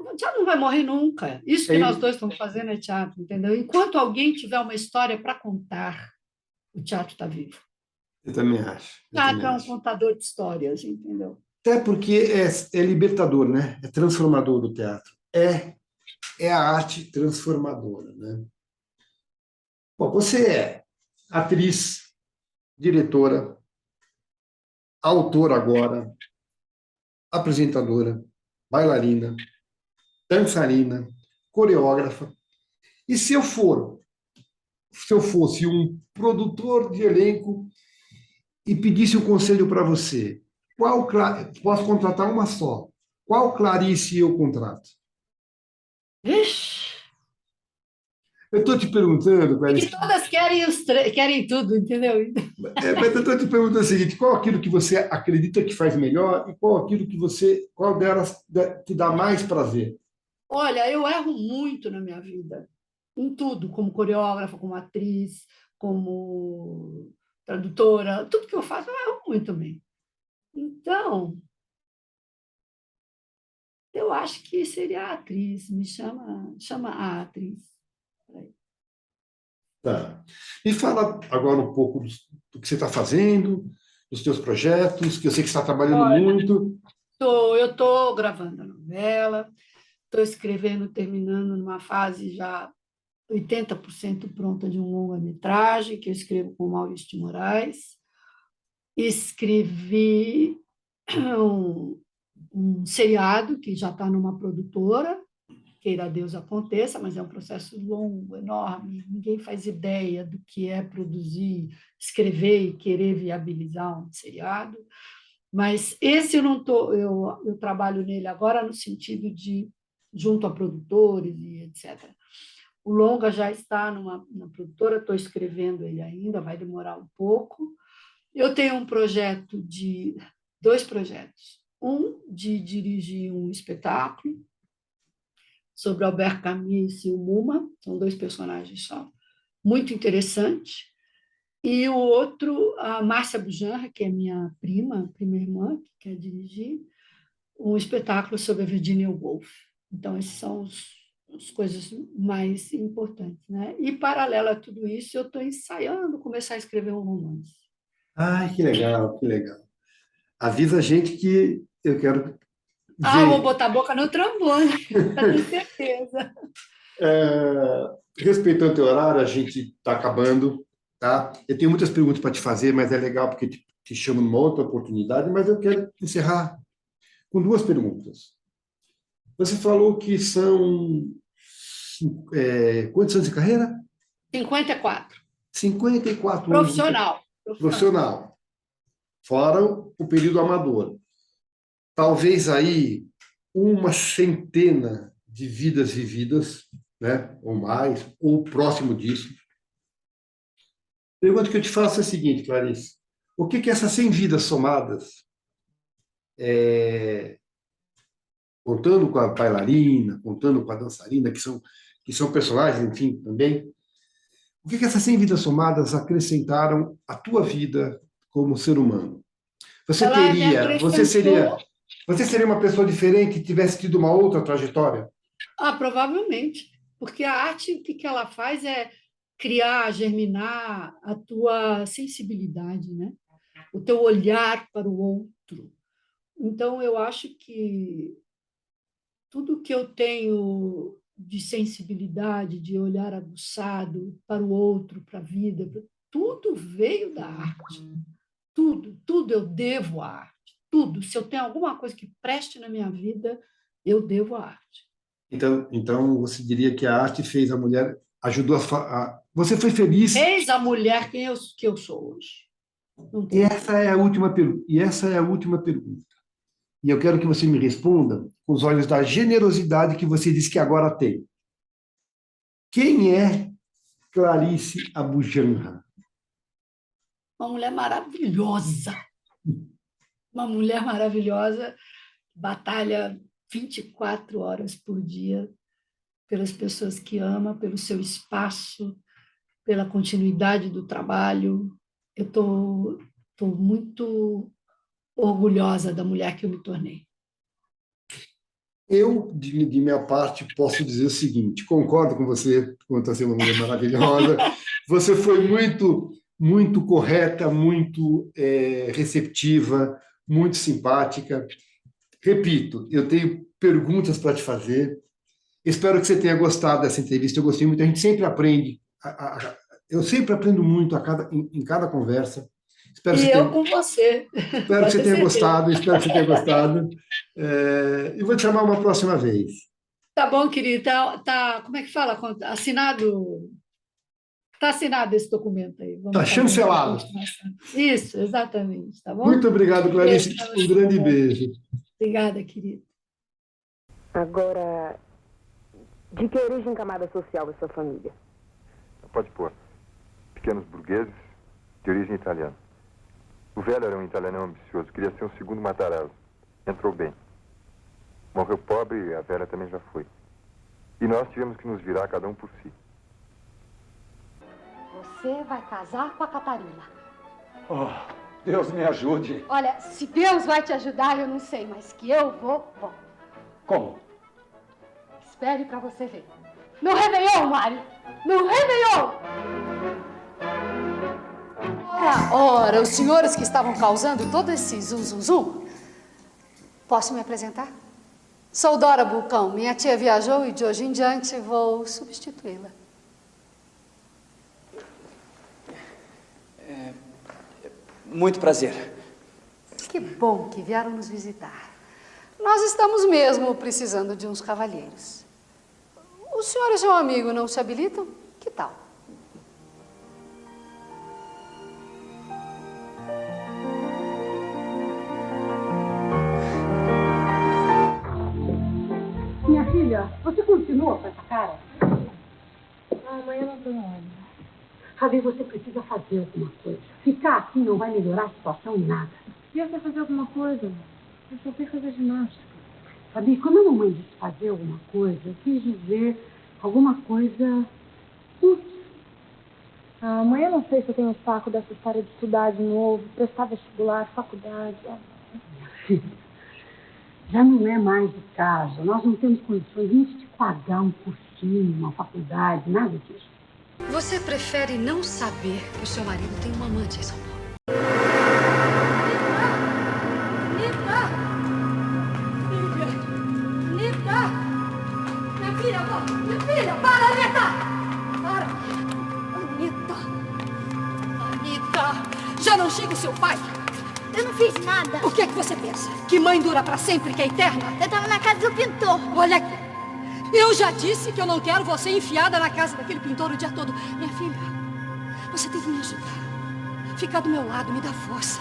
O teatro não vai morrer nunca. Isso que nós dois estamos fazendo é teatro, entendeu? Enquanto alguém tiver uma história para contar, o teatro está vivo. Eu também acho. Eu também Chato é um acho. contador de histórias, entendeu? Até porque é libertador, né? É transformador o teatro. É a arte transformadora, né? Bom, você é atriz, diretora, autora agora, apresentadora, bailarina, dançarina, coreógrafa. E se eu fosse um produtor de elenco e pedisse um conselho para você, posso contratar uma só? Qual Clarice eu contrato? Vixe! Eu estou te perguntando, E que Clarice, todas querem tudo, entendeu? mas eu estou te perguntando o seguinte: qual aquilo que você acredita que faz melhor e qual delas te dá mais prazer? Olha, eu erro muito na minha vida, em tudo, como coreógrafa, como atriz, como tradutora, tudo que eu faço, eu erro muito bem. Então, eu acho que seria a atriz, chama a atriz. Tá. Me fala agora um pouco do que você está fazendo, dos teus projetos, que eu sei que você está trabalhando Olha, muito. eu estou gravando a novela, estou escrevendo, terminando numa fase já 80% pronta de um longa-metragem que eu escrevo com Maurício de Moraes. Escrevi um seriado que já está numa produtora, queira Deus aconteça, mas é um processo longo, enorme, ninguém faz ideia do que é produzir, escrever e querer viabilizar um seriado. Mas esse eu não tô, eu trabalho nele agora no sentido de junto a produtores e etc. O longa já está na produtora, estou escrevendo ele ainda, vai demorar um pouco. Eu tenho dois projetos. Um de dirigir um espetáculo sobre Albert Camus e o Muma, são dois personagens só, muito interessante. E o outro, a Márcia Bujanra, que é minha prima irmã, que quer dirigir, um espetáculo sobre a Virginia Woolf. Então, esses são as coisas mais importantes, né? E, paralelo a tudo isso, eu estou ensaiando começar a escrever um romance. Ai, que legal, que legal. Avisa a gente que eu quero Vou ver. botar a boca no trombone, para ter certeza. Respeitando o teu horário, a gente está acabando, tá? Eu tenho muitas perguntas para te fazer, mas é legal porque te chamo numa outra oportunidade, mas eu quero encerrar com duas perguntas. Você falou que são quantos anos de carreira? 54. 54 anos de Profissional. profissional, fora o período amador. Talvez aí uma centena de vidas vividas, né? Ou mais, ou próximo disso. A pergunta que eu te faço é a seguinte, Clarice: o que essas 100 vidas somadas, contando com a bailarina, contando com a dançarina, que são personagens, enfim, também, o que essas 100 vidas somadas acrescentaram à tua vida como ser humano? Você Ela me teria, você acrescentou. seria, você seria uma pessoa diferente se tivesse tido uma outra trajetória? Provavelmente. Porque a arte, o que ela faz é criar, germinar a tua sensibilidade, né? O teu olhar para o outro. Então, eu acho que tudo que eu tenho de sensibilidade, de olhar aguçado para o outro, para a vida, tudo veio da arte. Tudo eu devo à arte. Tudo. Se eu tenho alguma coisa que preste na minha vida, eu devo à arte. Então você diria que a arte fez a mulher, ajudou você foi feliz? Fez a mulher que eu sou hoje. Não E tem essa é a última pergunta. E eu quero que você me responda com os olhos da generosidade que você disse que agora tem. Quem é Clarice Abujamra? uma mulher maravilhosa. Uma mulher maravilhosa, batalha 24 horas por dia pelas pessoas que ama, pelo seu espaço, pela continuidade do trabalho. Eu estou muito orgulhosa da mulher que eu me tornei. Eu, de minha parte, posso dizer o seguinte: concordo com você quanto a ser uma mulher maravilhosa. Você foi muito, muito correta, muito receptiva, muito simpática. Repito, eu tenho perguntas para te fazer. Espero que você tenha gostado dessa entrevista. Eu gostei muito. A gente sempre aprende. Eu sempre aprendo muito em cada conversa. Espero E eu com você. Espero que você tenha gostado. Espero que você tenha gostado. E vou te chamar uma próxima vez. Tá bom, querido. Como é que fala? Assinado. Está assinado esse documento aí. Está chancelado. Isso, exatamente. Tá bom? Muito obrigado, Clarice. Um grande beijo. Obrigada, querido. Agora, de que origem camada social é sua família? Pode pôr. Pequenos burgueses de origem italiana. O velho era um italiano ambicioso, queria ser um segundo Matarazzo. Entrou bem. Morreu pobre e a velha também já foi. E nós tivemos que nos virar cada um por si. Você vai casar com a Catarina. Oh, Deus me ajude. Olha, se Deus vai te ajudar, eu não sei, mas que eu vou. Como? Espere pra você ver. No Réveillon, Mário! No Réveillon! Ora, os senhores que estavam causando todo esse zum. Posso me apresentar? Sou Dora Bulcão. Minha tia viajou e de hoje em diante vou substituí-la. Muito prazer. Que bom que vieram nos visitar. Nós estamos mesmo precisando de uns cavalheiros. O senhor e seu amigo não se habilitam? Que tal? Minha filha, você continua com essa cara? Mãe, eu não tô onde. Fabi, você precisa fazer alguma coisa. Ficar assim não vai melhorar a situação em nada. E eu quero fazer alguma coisa? Eu só sei fazer ginástica. Fabi, quando a mamãe disse fazer alguma coisa, eu quis dizer alguma coisa útil. Mãe, eu não sei se eu tenho saco dessa história de estudar de novo, prestar vestibular, faculdade. Minha filha, já não é mais o caso. Nós não temos condições nem de pagar um cursinho, uma faculdade, nada disso. Você prefere não saber que o seu marido tem uma amante em São Paulo? Nita! Minha filha, para, Nita! Para! Anita! Já não chega o seu pai? Eu não fiz nada. O que é que você pensa? Que mãe dura pra sempre, que é eterna? Eu tava na casa do pintor. Olha aqui. Eu já disse que eu não quero você enfiada na casa daquele pintor o dia todo. Minha filha, você tem que me ajudar. Ficar do meu lado, me dá força.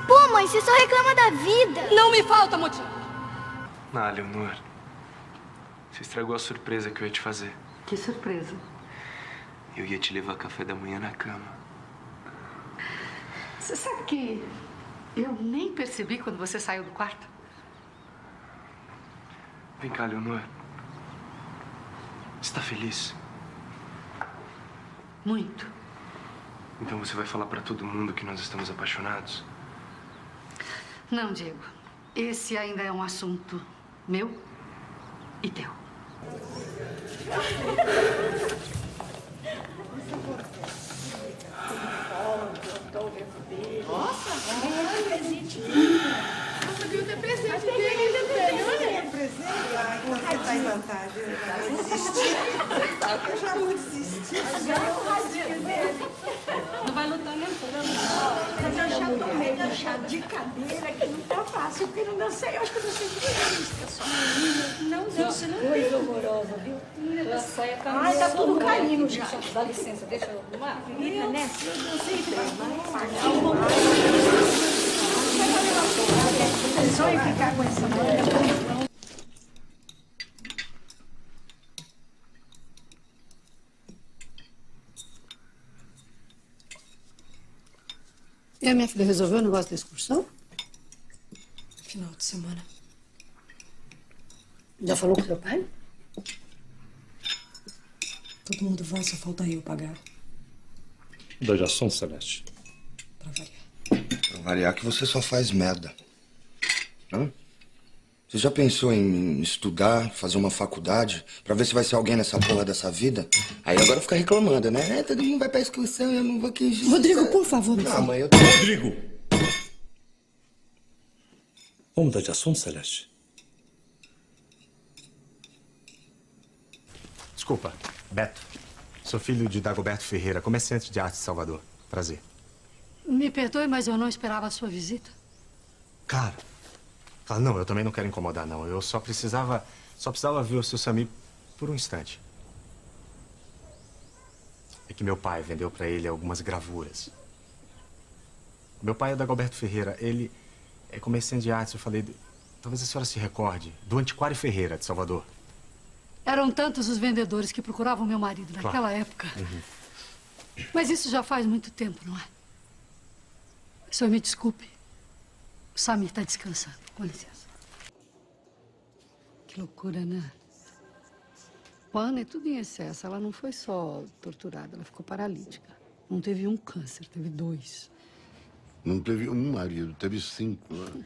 Pô, mãe, você só reclama da vida. Não me falta motivo. Leonor, você estragou a surpresa que eu ia te fazer. Que surpresa. Eu ia te levar café da manhã na cama. Você sabe que eu nem percebi quando você saiu do quarto? Vem cá, Leonor. Você tá feliz? Muito. Então você vai falar pra todo mundo que nós estamos apaixonados? Não, Diego. Esse ainda é um assunto meu e teu. Nossa, é presente. Nossa, viu ter presente dele, né? Você tá em vantagem, eu já vou desistir. Eu já vou desistir. Não vai lutar nem mas eu já tomei um chá de cadeira que não tá fácil, porque não sei, eu acho que eu não sei de só. Não, isso não coisa horrorosa, viu? Tua saia tá ai, tá tudo caindo já. Dá licença, deixa eu arrumar. Fica, né? Eu não sei se vai só em ficar com essa mulher. E a minha filha resolveu o negócio da excursão? Final de semana. Já falou com seu pai? Todo mundo vai, só falta eu pagar. Dá já som, Celeste. Pra variar. Pra variar que você só faz merda. Hã? Você já pensou em estudar, fazer uma faculdade, pra ver se vai ser alguém nessa porra dessa vida? Aí agora fica reclamando, né? Todo mundo vai pra excursão, eu não vou que... Rodrigo, por favor. Não, mãe, eu... Rodrigo! Vamos mudar de assunto, Celeste? Desculpa, Beto. Sou filho de Dagoberto Ferreira, comerciante de arte de Salvador. Prazer. Me perdoe, mas eu não esperava a sua visita. Cara, não, eu também não quero incomodar, não. Eu só precisava ver o seu Samir por um instante. É que meu pai vendeu pra ele algumas gravuras. Meu pai é Dagoberto Ferreira, ele é comerciante de artes. Eu falei, talvez a senhora se recorde, do Antiquário Ferreira, de Salvador. Eram tantos os vendedores que procuravam meu marido naquela época. Mas isso já faz muito tempo, não é? O senhor me desculpe. O Samir está descansando. Com licença. Que loucura, né? Com a Ana é tudo em excesso. Ela não foi só torturada, ela ficou paralítica. Não teve um câncer, teve 2. Não teve um marido, teve 5. Né?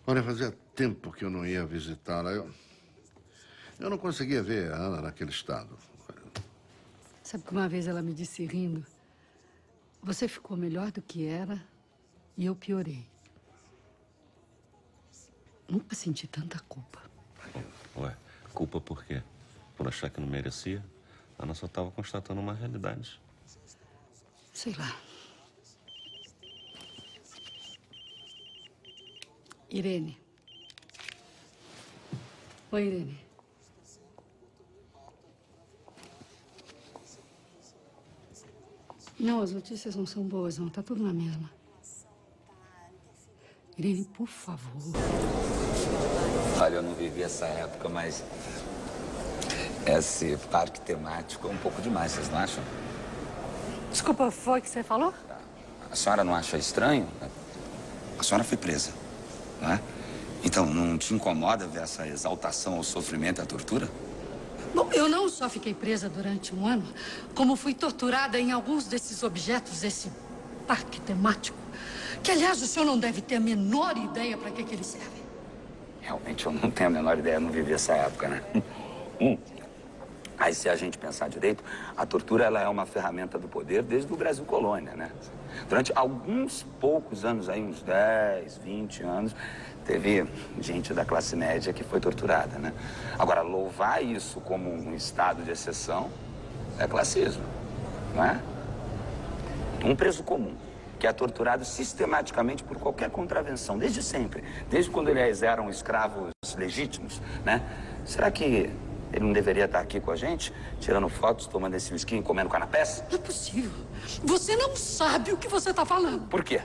Olha, fazia tempo que eu não ia visitá-la. Eu não conseguia ver a Ana naquele estado. Sabe que uma vez ela me disse rindo, você ficou melhor do que era e eu piorei. Nunca senti tanta culpa. Ué, culpa por quê? Por achar que não merecia? A Ana só estava constatando uma realidade. Sei lá. Irene. Oi, Irene. Não, as notícias não são boas, não. Tá tudo na mesma. Irene, por favor. Olha, eu não vivi essa época, mas esse parque temático é um pouco demais, vocês não acham? Desculpa, foi o que você falou? A senhora não acha estranho? A senhora foi presa, não é? Então, não te incomoda ver essa exaltação ao sofrimento e à tortura? Bom, eu não só fiquei presa durante 1 ano, como fui torturada em alguns desses objetos, esse parque temático, que, aliás, o senhor não deve ter a menor ideia para que ele serve. Realmente, eu não tenho a menor ideia, eu não vivi essa época, né? Aí, se a gente pensar direito, a tortura ela é uma ferramenta do poder desde o Brasil colônia, né? Durante alguns poucos anos, aí, uns 10, 20 anos, teve gente da classe média que foi torturada, né? Agora, louvar isso como um estado de exceção é classismo, não é? Um preso comum, que é torturado sistematicamente por qualquer contravenção, desde sempre, desde quando eles eram escravos legítimos, né? Será que ele não deveria estar aqui com a gente, tirando fotos, tomando esse whisky, comendo canapés? Não é possível. Você não sabe o que você está falando. Por quê?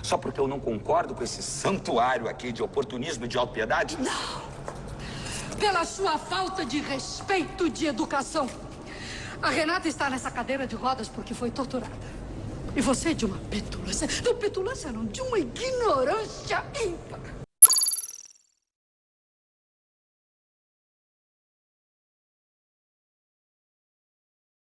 Só porque eu não concordo com esse santuário aqui de oportunismo e de autopiedade? Não. Pela sua falta de respeito, de educação. A Renata está nessa cadeira de rodas porque foi torturada. E você é de uma petulância. Não, petulância não, de uma ignorância